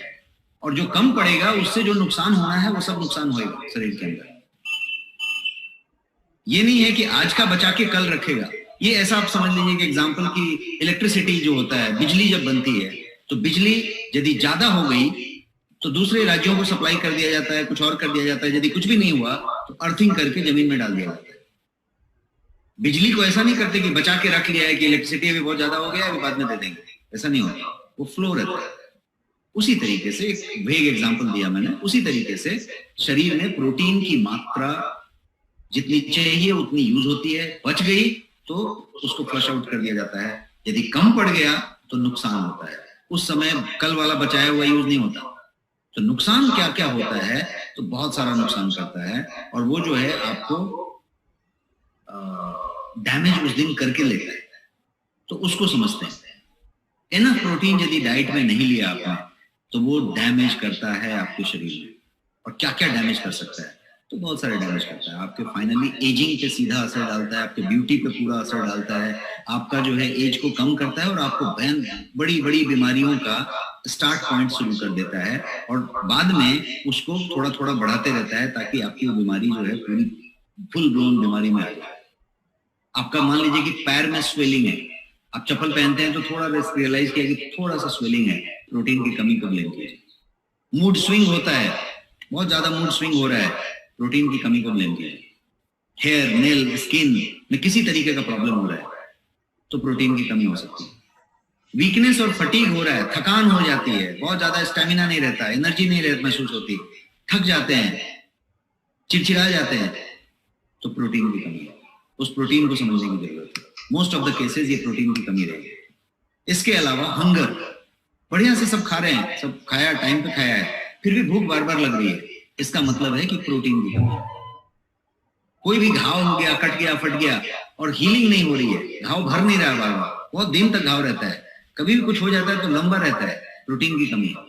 S5: और जो कम पड़ेगा उससे जो नुकसान होना है वो सब नुकसान होएगा शरीर के अंदर। ये नहीं है कि आज का बचा के कल रखेगा। ये ऐसा आप समझ लीजिए कि एग्जांपल की इलेक्ट्रिसिटी जो होता है, बिजली जब बनती है, तो बिजली यदि ज्यादा हो गई तो दूसरे राज्यों को सप्लाई कर दिया जाता है, कुछ और कर दिया जाता है। यदि कुछ भी नहीं हुआ तो अर्थिंग करके जमीन में डाल दिया जाता है। बिजली को ऐसा नहीं करते कि बचा के रख लिया है कि इलेक्ट्रिसिटी अभी बहुत ज्यादा हो गया है, अभी बाद में दे देंगे, ऐसा नहीं होता, वो फ्लो रहता है। उसी तरीके से एक वेग एग्जांपल दिया मैंने, उसी तरीके से शरीर में प्रोटीन की मात्रा जितनी चाहिए उतनी यूज होती है। बच गई तो उसको फ्लश आउट कर दिया जाता है। यदि कम पड़ गया तो नुकसान होता है। उस समय कल वाला बचाया हुआ यूज नहीं होता। तो नुकसान क्या क्या होता है? तो बहुत सारा नुकसान करता है, और वो जो है आपको डैमेज उस दिन करके लेता है। तो उसको समझते हैं। इनफ प्रोटीन यदि डाइट में नहीं लिया आपने तो वो डैमेज करता है आपके शरीर में। और क्या क्या डैमेज कर सकता है? तो बहुत सारे डैमेज करता है। आपके फाइनली एजिंग पे सीधा असर डालता है, आपके ब्यूटी पे पूरा असर डालता है, आपका जो है एज को कम करता है, और आपको बड़ी बड़ी बीमारियों का स्टार्ट पॉइंट शुरू कर देता है, और बाद में उसको थोड़ा थोड़ा बढ़ाते रहता है ताकि आपकी वो बीमारी जो है पूरी फुल ब्लोन बीमारी में आ जाए। आपका मान लीजिए कि पैर में स्वेलिंग है, आप चप्पल पहनते हैं तो थोड़ा रियलाइज किया कि थोड़ा सा स्वेलिंग है, प्रोटीन की कमी को ब्लेम कीजिए। मूड स्विंग होता है, बहुत ज्यादा मूड स्विंग हो रहा है, प्रोटीन की कमी को ब्लेम कीजिए। हेयर, नेल, स्किन में किसी तरीके का प्रॉब्लम हो रहा है तो प्रोटीन की कमी हो सकती है। वीकनेस और फटीग हो रहा है, थकान हो जाती है, बहुत ज्यादा स्टेमिना नहीं रहता, एनर्जी नहीं महसूस होती, थक जाते हैं, चिड़चिड़ा जाते हैं, तो प्रोटीन की कमी है। उस प्रोटीन को समझने की जरूरत है। मोस्ट ऑफ द केसेस ये प्रोटीन की कमी रहेगी। इसके अलावा हंगर, बढ़िया से सब खा रहे हैं, सब खाया, टाइम पे खाया है, फिर भी भूख बार बार लग रही है, इसका मतलब है कि प्रोटीन की कमी है। कोई भी घाव हो गया, कट गया, फट गया और हीलिंग नहीं हो रही है, घाव भर नहीं रहा बार बार, बहुत दिन तक घाव रहता है, कभी भी कुछ हो जाता है तो लंबा रहता है, प्रोटीन की कमी है।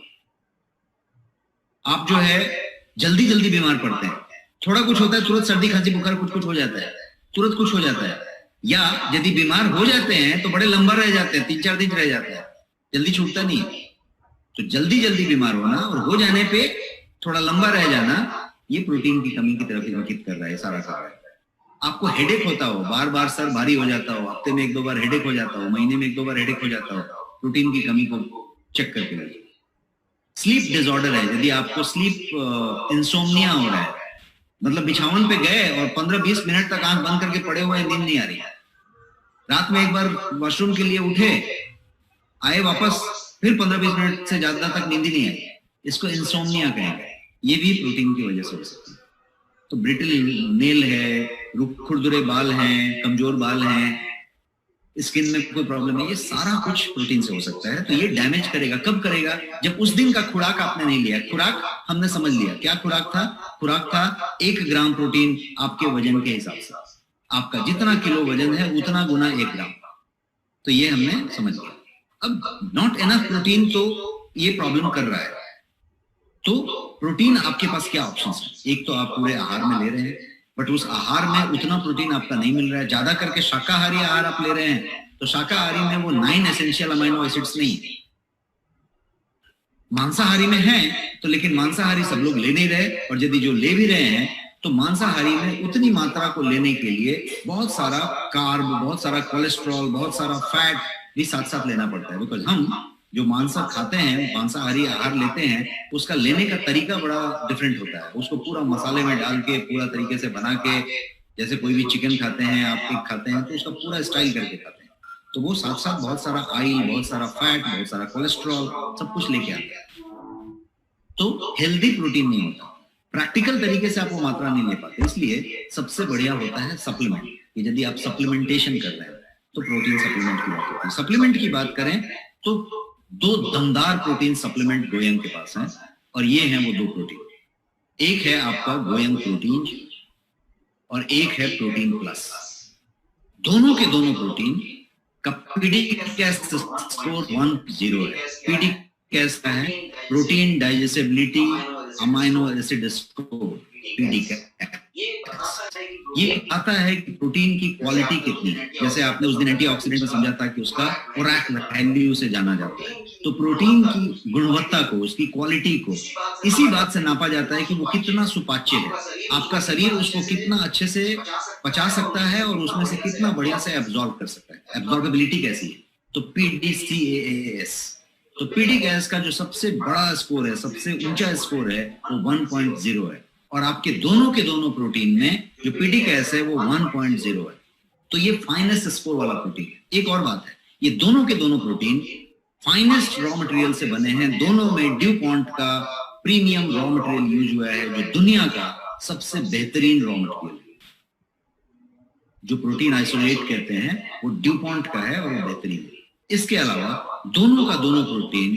S5: आप जो है जल्दी जल्दी बीमार पड़ते हैं, थोड़ा कुछ होता है तुरंत सर्दी खांसी बुखार कुछ हो जाता है, तुरंत कुछ हो जाता है, या यदि बीमार हो जाते हैं तो बड़े लंबा रह जाते हैं, 3-4 दिन रह जाता है, जल्दी छूटता नहीं है। तो जल्दी जल्दी बीमार होना और हो जाने पे थोड़ा लंबा रह जाना, ये प्रोटीन की कमी की तरफ इंगित कर रहा है, सारा कर रहा है। आपको हेडेक होता हो, बार बार सर भारी हो जाता हो, हफ्ते में 1-2 बार हेडेक हो जाता हो, महीने में 1-2 बार हेडेक हो जाता हो, प्रोटीन की कमी को चेक करके लीजिए। स्लीप डिसऑर्डर है, यदि आपको स्लीप इंसोम्निया हो रहा है, मतलब बिछावन पे गए और 15-20 मिनट तक आंख बंद करके पड़े हुए, नींद नहीं आ रही, रात में एक बार वॉशरूम के लिए उठे, आए वापस, फिर 15-20 मिनट से ज्यादा तक नींद ही नहीं आई, इसको इंसोम्निया कहेंगे। ये भी प्रोटीन की वजह से हो सकती है। तो ब्रिटल नेल है, खुरदुरे बाल हैं, कमजोर बाल हैं, स्किन में कोई प्रॉब्लम है, ये सारा कुछ प्रोटीन से हो सकता है। तो ये डैमेज करेगा, कब करेगा? जब उस दिन का खुराक आपने नहीं लिया। खुराक हमने समझ लिया, क्या खुराक था? खुराक था 1 ग्राम प्रोटीन आपके वजन के हिसाब से, आपका जितना किलो वजन है उतना गुना 1 ग्राम। तो ये हमने समझ लिया। अब नॉट एनफ प्रोटीन, तो ये प्रॉब्लम कर रहा है। तो प्रोटीन आपके पास क्या ऑप्शन है? एक तो आप पूरे आहार में ले रहे हैं, बट उस आहार में उतना प्रोटीन आपका नहीं मिल रहा है। ज्यादा करके शाकाहारी आहार आप ले रहे हैं, तो शाकाहारी में वो 9 एसेंशियल अमीनो एसिड्स नहीं है। मांसाहारी में है तो, लेकिन मांसाहारी सब लोग ले नहीं रहे, और यदि जो ले भी रहे हैं तो मांसाहारी में उतनी मात्रा को लेने के लिए बहुत सारा कार्ब, बहुत सारा कोलेस्ट्रॉल, बहुत सारा फैट भी साथ साथ लेना पड़ता है। बिकॉज हम जो मांसा खाते हैं, मांसाहारी आहार लेते हैं, उसका लेने का तरीका बड़ा डिफरेंट होता है। उसको पूरा मसाले में डाल के, पूरा तरीके से बना के, जैसे कोई भी चिकन खाते हैं, आप पिग खाते हैं, तो उसका पूरा स्टाइल करके खाते हैं। तो वो साथ साथ बहुत सारा ऑयल, बहुत सारा फैट, बहुत सारा कोलेस्ट्रॉल, सब कुछ लेके आते हैं। तो हेल्दी प्रोटीन नहीं होता, प्रैक्टिकल तरीके से आप वो मात्रा नहीं ले पाते। इसलिए सबसे बढ़िया होता है सप्लीमेंट। कि यदि आप सप्लीमेंटेशन कर रहे हैं तो प्रोटीन सप्लीमेंट की बात होती है। सप्लीमेंट की बात करें तो 2 दमदार प्रोटीन सप्लीमेंट गोयंग के पास हैं, और ये हैं वो 2 प्रोटीन। एक है आपका गोयंग प्रोटीन और एक है प्रोटीन प्लस। दोनों के दोनों प्रोटीन का पीडीकेएस स्कोर 10 है। पीडीकेएस का है protein digestibility amino acid score, PDCAAS. ये आता है कि प्रोटीन की क्वालिटी कितनी है। जैसे आपने उस दिन एंटीऑक्सीडेंट में समझा था कि उसका ओरैक वैल्यू से जाना जाता है, तो प्रोटीन की गुणवत्ता को, उसकी क्वालिटी को इसी बात से नापा जाता है कि वो कितना सुपाच्य है, आपका शरीर उसको कितना अच्छे से पचा सकता है और उसमें से कितना बढ़िया से एब्जॉर्ब कर सकता है, एब्जॉर्बेबिलिटी कैसी है। तो पीडीसीएएस, तो पीडीकेएस का जो सबसे बड़ा स्कोर है, सबसे ऊंचा स्कोर है वो 1.0 है, और आपके दोनों के दोनों प्रोटीन में जो पीडीकेएस है वो 1.0 है। तो ये फाइनेस्ट स्कोर वाला प्रोटीन है। एक और बात है, ये दोनों के दोनों प्रोटीन फाइनेस्ट रॉ मटेरियल से बने हैं। दोनों में ड्यूपॉन्ट का प्रीमियम रॉ मटेरियल यूज हुआ है, जो दुनिया का सबसे बेहतरीन रॉ मटेरियल है। जो प्रोटीन आइसोलेट कहते हैं वो ड्यूपॉन्ट का है और वो बेहतरीन है। इसके अलावा दोनों का दोनों प्रोटीन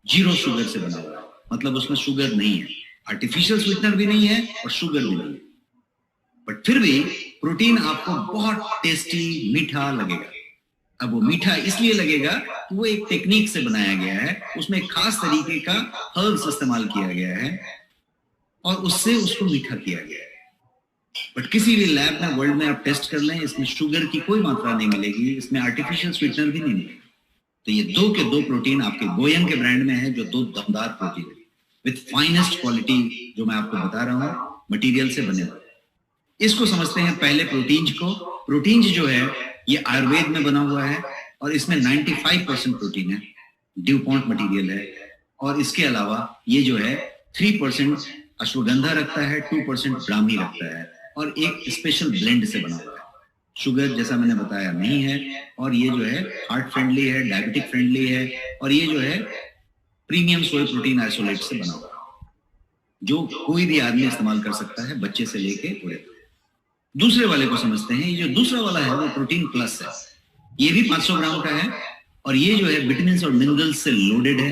S5: 0 शुगर से बना हुआ है, मतलब उसमें शुगर नहीं है, आर्टिफिशियल स्वीटनर भी नहीं है और शुगर भी नहीं है। बट फिर भी प्रोटीन आपको बहुत टेस्टी, मीठा लगेगा। अब वो मीठा इसलिए लगेगा कि वो एक टेक्निक से बनाया गया है, उसमें एक खास तरीके का हर्ब्स इस्तेमाल किया गया है और उससे उसको मीठा किया गया है। बट किसी भी लैब में वर्ल्ड में आप टेस्ट कर लें, इसमें शुगर की कोई मात्रा नहीं मिलेगी, इसमें आर्टिफिशियल स्वीटनर भी नहीं मिलेगा। तो ये 2 के 2 प्रोटीन आपके गोयंग के ब्रांड में है, जो 2 दमदार प्रोटीन है विथ फाइनेस्ट क्वालिटी, जो मैं आपको बता रहा हूं, मटेरियल से बने हुए। इसको समझते हैं पहले प्रोटीन को। प्रोटीन जो है ये आयुर्वेद में बना हुआ है और इसमें 95% प्रोटीन है, ड्यूपॉन्ट मटेरियल है, और इसके अलावा ये जो है 3% अश्वगंधा रखता है, 2% ब्राह्मी रखता है, और एक स्पेशल ब्लेंड से बना हुआ है। शुगर जैसा मैंने बताया नहीं है, और ये जो है हार्ट फ्रेंडली है, डायबिटिक फ्रेंडली है, और ये जो है प्रीमियम सोय प्रोटीन आइसोलेट से बना हुआ है, जो कोई भी आदमी इस्तेमाल कर सकता है, बच्चे से लेके बूढ़े तक। दूसरे वाले को समझते हैं। ये जो दूसरा वाला है वो प्रोटीन प्लस है। ये भी 500 ग्राम का है और ये जो है विटामिन और मिनरल्स से लोडेड है।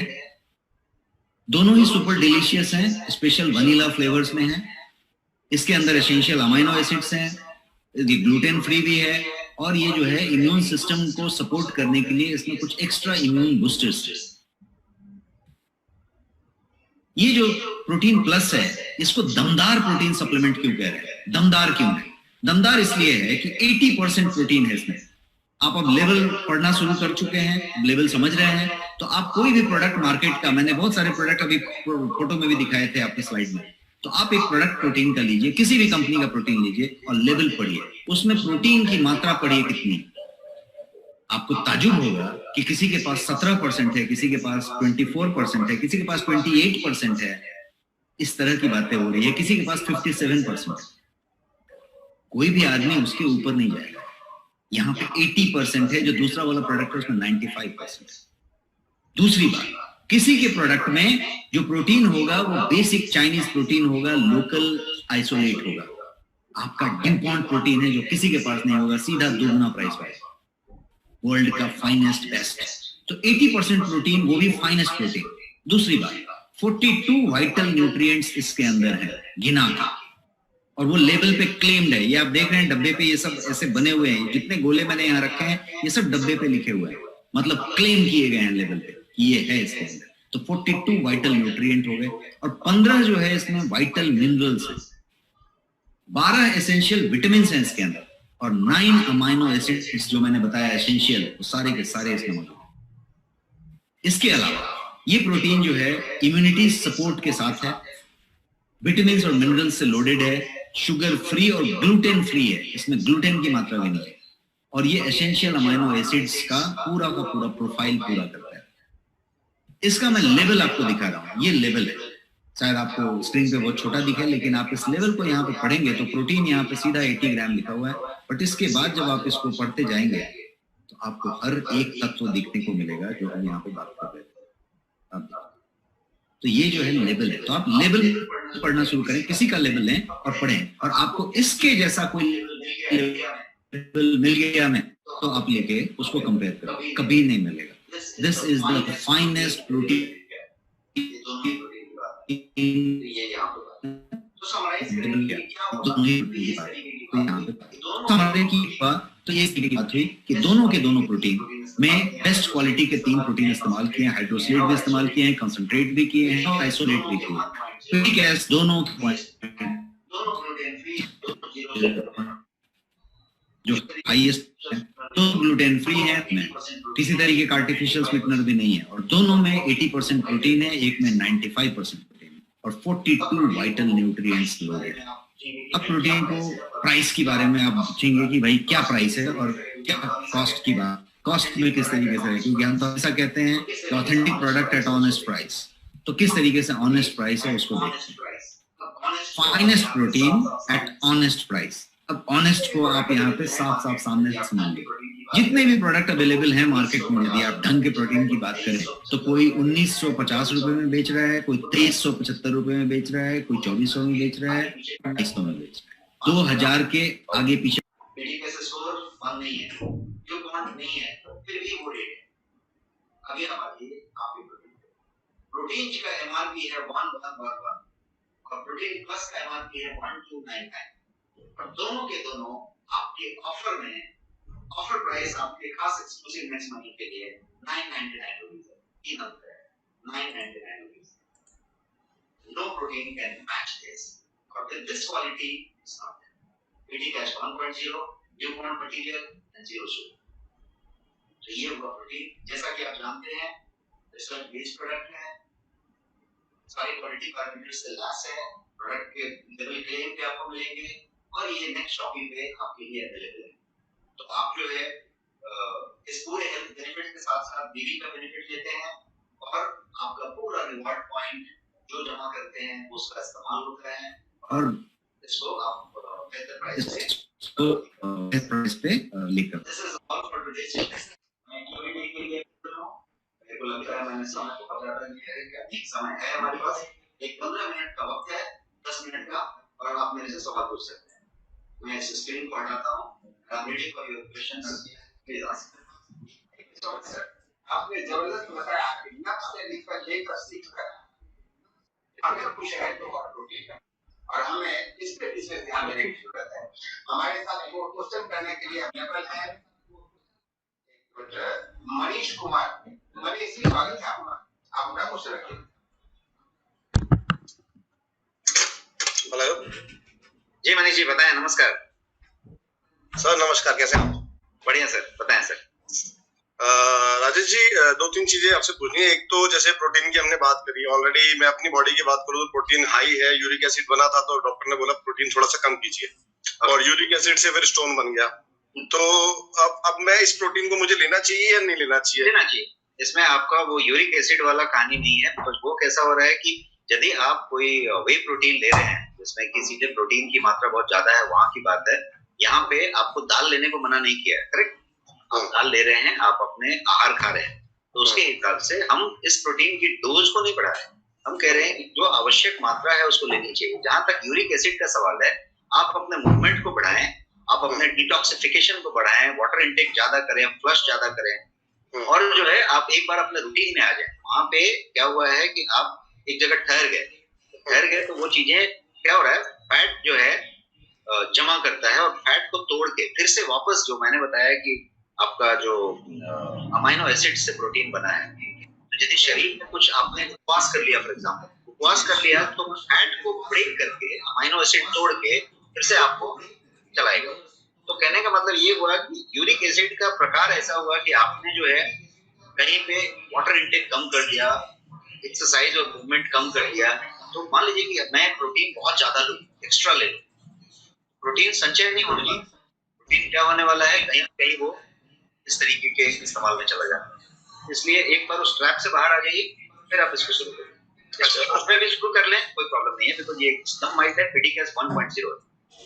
S5: दोनों ही सुपर डिलीशियस हैं, स्पेशल वनीला फ्लेवर्स में है। इसके अंदर एसेंशियल अमाइनो एसिड्स हैं, ये ग्लूटेन फ्री भी है, और ये जो है इम्यून सिस्टम को सपोर्ट करने के लिए इसमें कुछ एक्स्ट्रा इम्यून बूस्टर्स है। ये जो प्रोटीन प्लस है, इसको दमदार प्रोटीन सप्लीमेंट क्यों कह रहे हैं? दमदार क्यों है? दमदार इसलिए है कि 80% प्रोटीन है इसमें। आप अब लेवल पढ़ना शुरू कर चुके हैं, लेवल समझ रहे हैं, तो आप कोई भी प्रोडक्ट मार्केट का, मैंने बहुत सारे प्रोडक्ट अभी फोटो में भी दिखाए थे आपकी स्लाइड में, तो आप एक प्रोडक्ट प्रोटीन का लीजिए, किसी भी कंपनी का प्रोटीन लीजिए और लेवल पढ़िए, उसमें प्रोटीन की मात्रा पढ़िए कितनी। आपको ताजुब होगा कि किसी के पास 17% है, किसी के पास 24% है, किसी के पास 28% है। इस तरह की बातें हो रही है। किसी के पास 57% है। कोई भी आदमी उसके ऊपर नहीं जाएगा। यहाँ पे 80% है, जो दूसरा वाला प्रोडक्ट है उसमें 95% है। दूसरी बात, किसी के प्रोडक्ट में जो प्रोटीन होगा वो बेसिक चाइनीज प्रोटीन होगा, लोकल आइसोलेट होगा। आपका ड्यूपॉन्ट प्रोटीन है जो किसी के पास नहीं होगा, सीधा दुगना प्राइस पाएगा, वर्ल्ड का फाइनेस्ट बेस्ट। तो 80% प्रोटीन, वो भी फाइनेस्ट प्रोटीन। दूसरी बात, 42 वाइटल न्यूट्रिएंट्स इसके अंदर है गिना के, और वो लेवल पे क्लेम्ड है। ये आप देख रहे हैं डब्बे पे, ये सब ऐसे बने हुए हैं, जितने गोले मैंने यहाँ रखे हैं ये सब डब्बे पे लिखे हुए हैं, मतलब क्लेम किए गए हैं लेवल पे कि ये है इसके अंदर। तो 42 वाइटल न्यूट्रिएंट हो गए, और 15 जो है इसमें वाइटल मिनरल्स है, 12 एसेंशियल विटामिन है इसके अंदर, और 9 अमाइनो एसिड्स जो मैंने बताया एसेंशियल, वो सारे के सारे इसमें मौजूद हैं। इसके अलावा ये प्रोटीन जो है इम्यूनिटी सपोर्ट के साथ है, विटामिन और मिनरल्स से लोडेड है, शुगर फ्री और ग्लूटेन फ्री है, इसमें ग्लूटेन की मात्रा भी नहीं है, और ये एसेंशियल अमाइनो एसिड्स का पूरा प्रोफाइल पूरा करता है। इसका मैं लेवल आपको दिखा रहा हूं। ये लेवल है, शायद आपको स्क्रीन पे बहुत छोटा दिखे, लेकिन आप इस लेवल को यहाँ पे पढ़ेंगे तो प्रोटीन यहाँ पे सीधा 80 ग्राम लिखा हुआ है, बट इसके बाद जब आप इसको पढ़ते जाएंगे तो आपको हर एक तत्व दिखने को मिलेगा जो हम यहाँ पे बात कर रहे थे। तो ये जो है लेबल है, तो आप लेबल पढ़ना शुरू करें, किसी का लेबल लें और पढ़ें, और आपको इसके जैसा कोई लेबल मिल गया में तो आप लेके उसको कंपेयर करो, कभी नहीं मिलेगा। This is the finest protein तो ये बात हुई कि दोनों के दोनों प्रोटीन में बेस्ट क्वालिटी के 3 प्रोटीन इस्तेमाल किए हैं, हाइड्रोसिलेट भी इस्तेमाल किए हैं, कंसंट्रेट भी किए हैं, आइसोलेट भी किए हैं। ठीक है, दोनों जो हाईएस्ट है तो ग्लूटेन फ्री है, में किसी तरीके का आर्टिफिशियल स्वीटनर भी नहीं है, और दोनों में 80% प्रोटीन है, एक में 95% प्रोटीन है, और 42 वाइटल न्यूट्रिएंट्स लोडेड है। अब प्रोटीन को प्राइस के बारे में आप पूछेंगे कि भाई क्या प्राइस है और क्या कॉस्ट की बात, कॉस्ट में किस तरीके से है, क्योंकि हम तो ऐसा कहते हैं कि authentic product at honest price, तो किस तरीके से ऑनेस्ट प्राइस है उसको देखते हैं। Finest protein at honest price. अब ऑनेस्ट को आप यहाँ पे साफ साफ सामने से समझिए, जितने भी प्रोडक्ट अवेलेबल हैं मार्केट में, यदि आप ढंग के प्रोटीन की बात करें तो कोई 1950 रुपए में बेच रहा है, कोई 2375 रुपए में बेच रहा है, कोई 2400 में बेच रहा है, 2200 में बेच रहा है, 2000 के आगे पीछे
S6: प्रोटीन का एमआरपी है 1111 और प्रोटीन प्लस का एमआरपी है 1299, और दोनों के दोनों आपके ऑफर में, ऑफर प्राइस आपके खास एक्सक्लूसिव नेक्स्ट मनी के लिए 999 रुपीस है, 3 अंतर है, 999 rupees. No protein can match this, और with this quality it's not PDCAAS 1.0 neutron material and zero sugar. तो ये वो प्रोटीन जैसा कि आप जानते हैं रिसर्च बेस्ड प्रोडक्ट है, सारी क्वालिटी पैरामीटर्स से लैस है, प्रोडक्ट के लेवल क्लेम पे आपको मिलेंगे, और ये नेक्स्ट शॉपिंग पे आपके लिए अवेलेबल है। तो आप जो है इस पूरे हेल्थ बेनिफिट के साथ साथ बीवी का बेनिफिट लेते हैं, और आपका पूरा रिवॉर्ड पॉइंट जो जमा करते हैं उसका इस्तेमाल होता है, और इसको आप बेहतर प्राइस पे लेकर। This is all for today's session. मैं क्यूएनए के लिए मेरे को लगता है मैंने समय बहुत ज्यादा लिया है, कि अधिक समय है हमारे पास, एक 15 मिनट का वक्त है, 10 मिनट का, और आप मेरे से सवाल पूछ सकते हैं। मैं इस स्क्रीन को हटाता हूँ, I am ready for your questions, please ask. आपने जबरदस्त बताया कि नक्श से लेकर सीख कर अगर कुछ है तो प्रोटीन, और हमें इस पे विशेष ध्यान देने की जरूरत है। हमारे साथ वो क्वेश्चन करने के लिए अवेलेबल है मनीष कुमार। मनीष जी, स्वागत है आपका, आप अपना क्वेश्चन रखिए।
S7: हेलो
S6: जी मनीष जी, बताएं। नमस्कार
S7: सर। नमस्कार, कैसे हैं?
S6: बढ़िया सर, बताएं सर।
S7: राजेश जी, 2-3 चीजें आपसे पूछनी है। एक तो जैसे प्रोटीन की हमने बात करी, ऑलरेडी मैं अपनी बॉडी की बात करूँ तो प्रोटीन हाई है, यूरिक एसिड बना था तो डॉक्टर ने बोला प्रोटीन थोड़ा सा कम कीजिए, और यूरिक एसिड से फिर स्टोन बन गया। तो अब मैं इस प्रोटीन को मुझे लेना चाहिए या नहीं लेना चाहिए?
S6: लेना चाहिए। इसमें आपका वो यूरिक एसिड वाला कहानी नहीं है। तो वो कैसा हो रहा है कि यदि आप कोई वे प्रोटीन ले रहे हैं जिसमें कि सीधे प्रोटीन की मात्रा बहुत ज्यादा है, वहां की बात है। यहाँ पे आपको दाल लेने को मना नहीं किया है, करेक्ट? आप दाल ले रहे हैं, आप अपने आहार खा रहे हैं, तो उसके हिसाब से हम इस प्रोटीन की डोज को नहीं बढ़ा रहे हैं। हम कह रहे हैं कि जो आवश्यक मात्रा है उसको लेनी चाहिए। जहां तक यूरिक एसिड का सवाल है, आप अपने मूवमेंट को बढ़ाएं, आप अपने डिटॉक्सिफिकेशन को बढ़ाएं, वाटर इनटेक ज्यादा करें, फ्लश ज्यादा करें, और जो है आप एक बार अपने रूटीन में आ जाए। वहां पे क्या हुआ है कि आप एक जगह ठहर गए तो वो चीजें क्या हो रहा है, फैट जो है जमा करता है, और फैट को तोड़ के फिर से वापस, जो मैंने बताया कि आपका जो अमाइनो एसिड से प्रोटीन बना है, तो यदि शरीर में कुछ आपने उपवास कर लिया, फॉर एग्जांपल उपवास कर लिया, तो फैट को ब्रेक करके अमाइनो एसिड तोड़ के फिर से आपको चलाएगा। तो कहने का मतलब ये हुआ कि यूरिक एसिड का प्रकार ऐसा हुआ कि आपने जो है कहीं पे वाटर इनटेक कम कर दिया, एक्सरसाइज और मूवमेंट कम कर दिया। तो मान लीजिए कि मैं प्रोटीन बहुत ज्यादा लूं, एक्स्ट्रा ले लूं, प्रोटीन संचय नहीं होने चाहिए। प्रोटीन क्या होने वाला है, कहीं ना कहीं वो इस तरीके के इस्तेमाल में चला जाता है। इसलिए एक बार उस ट्रैप से बाहर आ जाइए, फिर आप इसको शुरू करें। उसमें भी शुरू कर लें, कोई प्रॉब्लम नहीं है, बिकॉज ये एकदम माइट है, पीडी कैश 1.0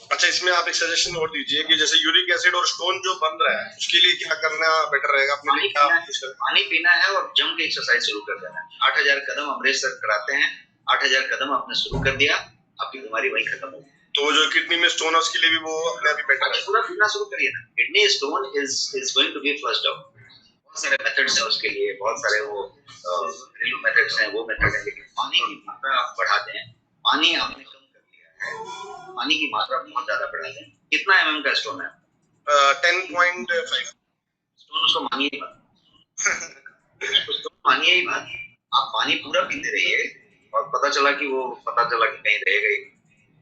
S7: अच्छा, इसमें आप एक सजेशन और दीजिए कि जैसे यूरिक एसिड और स्टोन जो बन रहा है उसके लिए क्या करना बेटर रहेगा, अपने लिए क्या
S6: पानी पीना है और जम के एक्सरसाइज शुरू कर देना है। 8,000 कदम अमरेश सर कराते हैं, 8,000 कदम आपने शुरू कर दिया, आपकी बीमारी वहीं खत्म होगी।
S7: तो जो किडनी में स्टोन है उसके लिए भी वो अपने आप ही बेटर है।
S6: पूरा पीना शुरू करिए ना। Kidney stone is going to be flushed out. बहुत सारे मेथड्स हैं उसके लिए, बहुत सारे वो घरेलू मेथड्स हैं, वो मेथड है, लेकिन पानी की मात्रा आप बढ़ा दें। पानी आपने कम कर दिया है, पानी की मात्रा बहुत ज्यादा बढ़ा दें। कितना एमएम का स्टोन है?
S7: 10.5।
S6: स्टोन उसको मानिए ही मत। उसको मानिए ही मत। आप पानी पूरा पीते रहिए और पता चला कि कहीं रहेगा ही।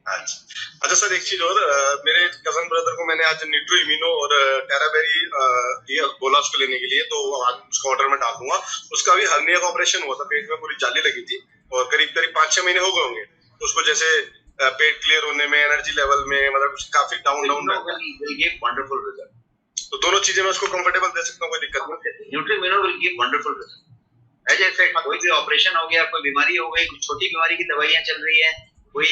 S7: अच्छा सर, एक चीज और, मेरे कजन ब्रदर को मैंने आज न्यूट्रो इम्यूनो और टेराबेरी ये बोला उसको लेने के लिए, तो आज उसको ऑर्डर में डाल दूंगा। उसका भी हर्निया का ऑपरेशन हुआ था, पेट में पूरी जाली लगी थी और करीब 5-6 महीने हो गए होंगे। तो उसको जैसे पेट क्लियर होने में, एनर्जी लेवल में, मतलब काफी डाउन रहता है।
S6: Wonderful result.
S7: तो दोनों चीजें मैं उसको कंफर्टेबल दे सकता हूँ, कोई दिक्कत नहीं।
S6: Nutro Immuno will give wonderful result. जैसे कोई भी ऑपरेशन हो गया, कोई बीमारी हो गई, कुछ छोटी बीमारी की दवाइयां चल रही है, कोई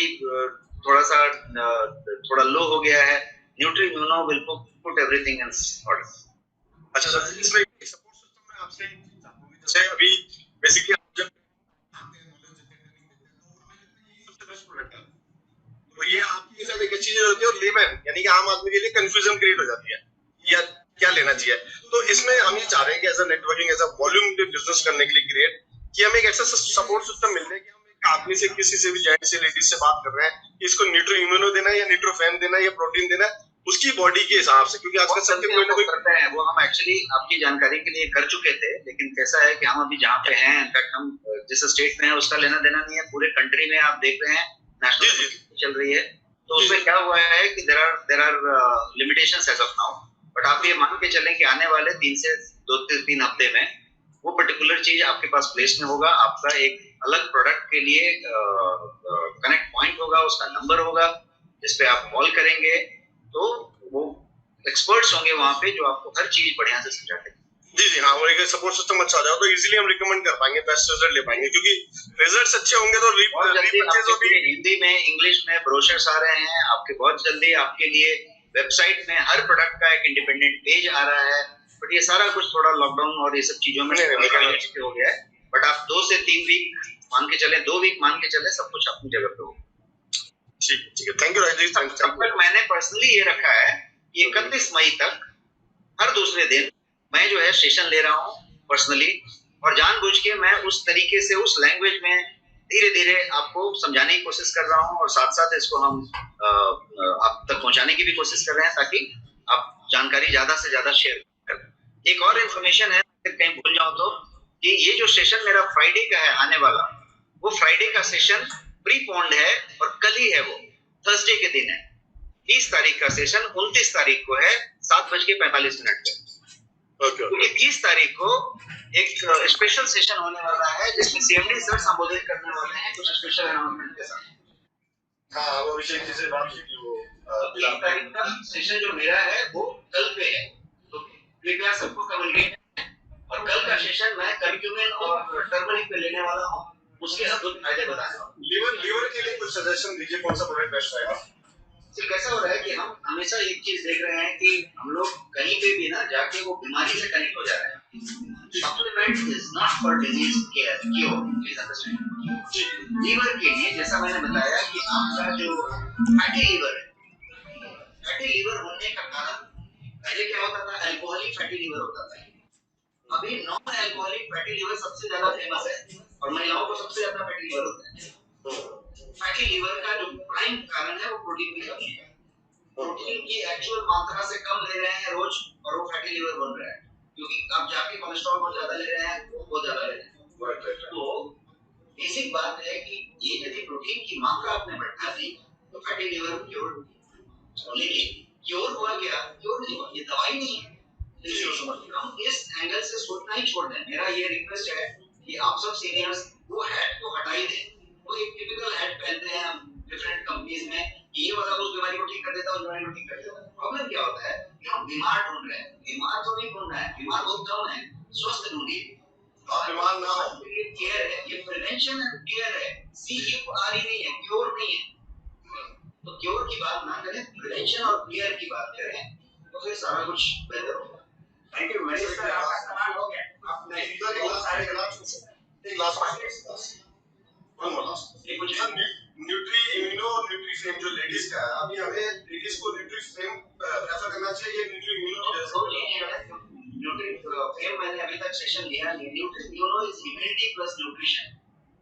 S6: थोड़ा लो हो गया है, nutri immuno will put everything in order.
S7: अच्छा सर, इसमें सपोर्ट सिस्टम में आपसे एक चीज जानूंगी, जैसे अभी बेसिकली आप जब सबसे बेस्ट प्रोडक्ट है, तो ये आपके साथ एक अच्छी चीज होती है, और लेमन यानी कि आम आदमी के लिए कंफ्यूजन क्रिएट हो जाती है या क्या लेना चाहिए। तो इसमें हम ये चाह रहे हैं कि as a networking, as a volume business करने के लिए क्रिएट, कि हमें एक ऐसा सपोर्ट सिस्टम मिल जाए कि हम एक आदमी से, किसी से भी, जेंट से, लेडीज से बात कर रहे हैं, इसको न्यूट्रो इम्यूनो देना है या न्यूट्रोफेम देना है या प्रोटीन देना है, उसकी बॉडी के हिसाब से, क्योंकि आजकल सबके कोई ना कोई
S6: करता है। वो हम एक्चुअली आपकी जानकारी के लिए कर चुके थे, लेकिन कैसा है कि हम अभी जहाँ पे हैं, इनफैक्ट हम जिस स्टेट में है उसका लेना देना नहीं है, पूरे कंट्री में आप देख रहे हैं नेशनल चल रही है। तो उसमें क्या हुआ है कि there are limitations as of now, but आप ये मान के चलें कि आने वाले 3 से 2-3 हफ्ते में वो पर्टिकुलर चीज आपके पास प्लेस में होगा। आपका एक अलग प्रोडक्ट के लिए कनेक्ट पॉइंट होगा, उसका नंबर होगा, जिसपे आप कॉल करेंगे तो वो एक्सपर्ट्स होंगे वहां पे जो आपको हर चीज बढ़िया से समझा देंगे।
S7: जी हाँ, वो एक सपोर्ट सिस्टम अच्छा हो जाए तो इजीली हम रिकमेंड कर पाएंगे, बेस्ट रिजल्ट ले पाएंगे, क्योंकि रिजल्ट्स अच्छे होंगे तो
S6: रीपर्चेज होगी। हिंदी में, इंग्लिश में ब्रोशर्स आ रहे हैं आपके, बहुत जल्दी आपके लिए वेबसाइट में हर प्रोडक्ट का एक इंडिपेंडेंट पेज आ रहा है। बट ये सारा कुछ थोड़ा लॉकडाउन और ये सब चीजों में हो गया है। बट आप 2 से 3 वीक मान के चले, 2 वीक मान के चले, सब कुछ अपनी जगह पे होगा।
S7: ठीक है, थैंक यू राजेश।
S6: तब तक मैंने पर्सनली ये रखा है कि 31 मई तक हर दूसरे दिन मैं जो है सेशन ले रहा हूँ पर्सनली, और जानबूझ के मैं उस तरीके से, उस लैंग्वेज में धीरे धीरे आपको समझाने की कोशिश कर रहा हूँ, और साथ साथ इसको हम आप तक पहुंचाने की भी कोशिश कर रहे हैं, ताकि आप जानकारी ज्यादा से ज्यादा शेयर करें। एक और इन्फॉर्मेशन है, कहीं भूल जाऊं तो, कि ये जो सेशन मेरा फ्राइडे का है आने वाला, वो फ्राइडे का सेशन प्री पॉन्ड है, और कल ही है, वो थर्सडे के दिन है। 30 तारीख का सेशन 29 तारीख को है 7:45 पे। क्योंकि 30 तारीख को एक स्पेशल सेशन होने वाला है, जिसमें सीएमडी सर संबोधित करने वाले हैं कुछ स्पेशल अनाउंसमेंट के साथ।
S7: हाँ, वो विषय की से बात की वो
S6: 30 तारीख का सेशन जो मेरा है वो कल पे है, तो कृपया सबको कम्युनिकेट। और कल का सेशन मैं कर्क्यूमिन और टर्मरिक पे लेने वाला हूँ, उसके अद्भुत फायदे बताने वाला हूँ।
S7: लीवर के लिए कुछ सजेशन दीजिए, कौन सा प्रोडक्ट बेस्ट रहेगा?
S6: कैसा हो रहा है कि हम हमेशा एक चीज देख रहे हैं कि हम लोग कहीं पे भी ना जाके वो बीमारी से कनेक्ट हो जा रहे हैं। Supplement is not for disease care, cure, please understand. Liver के लिए जैसा मैंने बताया कि आपका जो फैटी लीवर है, फैटी लीवर होने का कारण पहले क्या होता था, अल्कोहलिक फैटी लीवर होता था। अभी नॉन अल्कोहलिक फैटी लीवर सबसे ज्यादा फेमस है, और महिलाओं को सबसे ज्यादा फैटी लीवर होता है। फैटी लीवर का जो प्राइम कारण है वो प्रोटीन की कमी है। प्रोटीन की एक्चुअल मात्रा से कम ले रहे हैं रोज, और वो फैटी लीवर बन रहा है, क्योंकि आप जाके कोलेस्ट्रॉल बहुत ज्यादा ले रहे हैं, वो बहुत ज्यादा ले रहे हैं। तो बेसिक बात है कि ये यदि प्रोटीन की मात्रा आपने बढ़ा दी तो फैटी लीवर क्योर होगी। लेकिन क्योर हुआ क्या? क्योर नहीं हुआ, ये दवाई नहीं है। हम इस एंगल से सोचना ही छोड़ दें। मेरा ये रिक्वेस्ट है कि आप सब सीनियर्स वो हैट को हटा ही दें। वो एक टिपिकल हैट पहनते हैं हम डिफरेंट कंपनीज में, ये वाला उस बीमारी को ठीक कर देता है, उस बीमारी को ठीक कर देता है। प्रॉब्लम क्या होता है कि हम बीमार ढूंढ रहे हैं। बीमार तो नहीं ढूंढ रहे हैं, बीमार बहुत कम है, स्वस्थ ढूंढिए। बीमार ना हो, ये केयर है, ये प्रिवेंशन एंड केयर है। CURE नहीं है, क्योर नहीं है। तो क्योर की बात ना करें, प्रिवेंशन और केयर की बात करें, तो फिर सारा कुछ बेहतर होगा। Thank you very much. आपका सवाल हो गया। आप नहीं तो एक last question. One more last. ये कुछ न्यूट्री इम्यूनो और न्यूट्री फ्रेम जो लेडीज का है, अभी हमें लेडीज को न्यूट्री फ्रेम प्रेफर करना चाहिए, न्यूट्री इम्यूनो की जैसे न्यूट्री फ्रेम मैंने अभी तक सेशन लिया नहीं। Nutri immuno is immunity plus nutrition.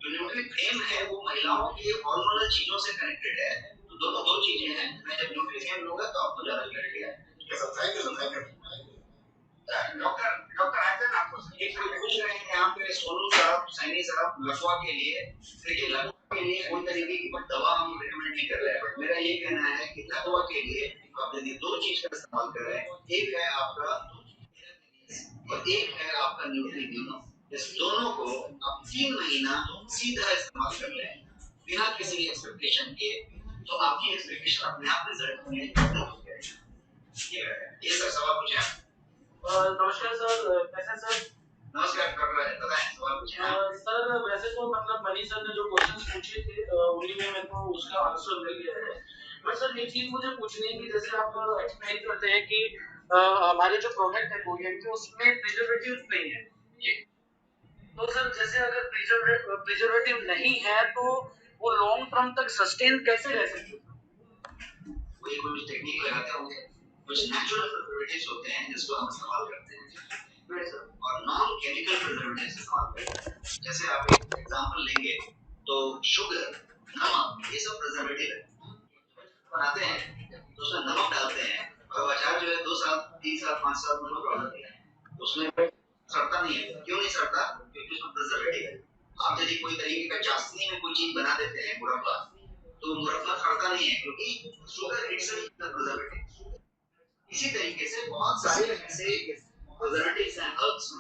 S6: जो न्यूट्री फ्रेम है वो महिलाओं की हार्मोनल चीजों से कनेक्टेड है, तो दोनों दो चीजें हैं। मैं जब न्यूट्री फ्रेम लूंगा तो आपको ज्यादा क्लैरिटी आएगी। Thank you sir, thank you. Doctor आयतन आपको एक पूछ रहे हैं यहाँ पे सोनू साहब, सैनी साहब, लकवा के लिए। देखिए लकवा के लिए कोई तरीके की दवा हम रिकमेंड नहीं कर रहे हैं, बट मेरा ये कहना है कि लकवा के लिए आप यदि दो चीज का इस्तेमाल कर रहे हैं, एक है आपका और एक है आपका न्यूट्रीग्यूनो। इस दोनों को आप 3 महीना सीधा इस्तेमाल कर लें बिना किसी एक्सपेक्टेशन के, तो आपकी एक्सपेक्टेशन अपने आप रिजल्ट में हो जाएगा। ये सर सवाल पूछे आप।
S8: नमस्कार सर, कैसे सर?
S6: नमस्कार डॉक्टर, बताएं सवाल पूछें।
S8: सर वैसे तो मतलब मनीष सर ने जो क्वेश्चंस पूछे थे उन्हीं में मेरे को उसका आंसर मिल गया है। बट सर एक चीज मुझे पूछनी है कि जैसे आप एक्सप्लेन करते हैं कि हमारे जो प्रोडक्ट है कोरियन के उसमें प्रिजर्वेटिव नहीं है, तो सर जैसे अगर प्रिजर्वेटिव नहीं है तो वो लॉन्ग टर्म तक सस्टेन कैसे रह सकते हैं?
S6: कोई कुछ टेक्निक लगाते होंगे, कुछ नेचुरल प्रिजर्वेटिव्स होते हैं जिसको हम इस्तेमाल करते हैं, और नॉन केमिकल प्रिजर्वेटिव्स इस्तेमाल करते हैं। जैसे आप एक एग्जांपल लेंगे तो शुगर, नमक, ये सब प्रिजर्वेटिव है। बनाते हैं तो उसमें नमक डालते हैं और अचार जो है 2 साल 3 साल 5 साल में प्रॉब्लम नहीं है, उसमें सड़ता नहीं है। क्यों नहीं सड़ता? क्योंकि उसमें प्रिजर्वेटिव है। आप यदि कोई तरीके का चाशनी में कोई चीज बना देते हैं, मुरब्बा, तो मुरब्बा सड़ता नहीं है क्योंकि शुगर इटसेल्फ इज प्रिजर्वेटिव। इसी तरीके से बहुत सारे ऐसे प्रिजर्वेटिव्स हैं, हर्ब्स जो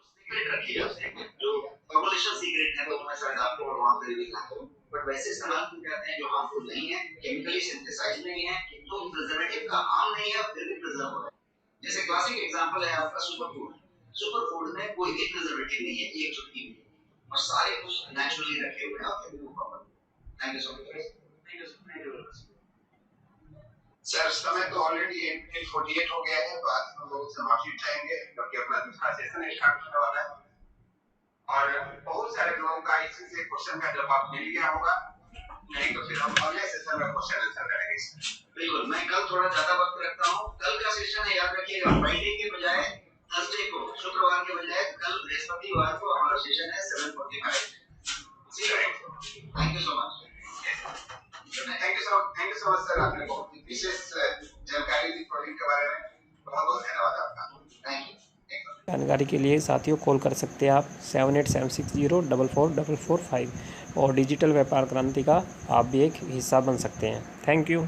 S6: सीक्रेट रखे जाते हैं, जो फॉर्मुलेशन सीक्रेट है, तो मैं शायद आपको वहां पे भी दिखाऊं, बट वैसे इस्तेमाल किए जाते हैं जो हार्मफुल नहीं है, केमिकली सिंथेसाइज नहीं है, तो प्रिजर्वेटिव का काम नहीं है, फिर भी प्रिजर्व हो रहा है। जैसे क्लासिक एग्जांपल है आपका सुपर फूड। सुपर फूड में कोई भी प्रिजर्वेटिव नहीं है, एक चुटकी भी, और सारे कुछ नेचुरली रखे हुए हैं, आपके no problem. Thank you so much.
S8: Thank you
S6: sir, समय तो ऑलरेडी 8:48 हो गया है, तो आज हम लोग से माफी चाहेंगे क्योंकि अपना दूसरा सेशन स्टार्ट होने वाला है और बहुत सारे लोगों का इसी से क्वेश्चन का जवाब मिल गया होगा। नहीं तो फिर हम अगले सेशन में क्वेश्चन आंसर करेंगे। बिल्कुल, मैं कल थोड़ा ज्यादा वक्त रखता हूँ। कल का सेशन है, याद रखिएगा, फ्राइडे के बजाय थर्सडे को, शुक्रवार के बजाय कल बृहस्पतिवार को हमारा सेशन है 7:45। Thank you so much. Thank you so much sir, आपने बहुत विशेष जानकारी दी प्रोटीन के बारे में। बहुत बहुत धन्यवाद आपका। Thank you.
S4: जानकारी के लिए साथियों कॉल कर सकते हैं आप 7876044445 और डिजिटल व्यापार क्रांति का आप भी एक हिस्सा बन सकते हैं। Thank you.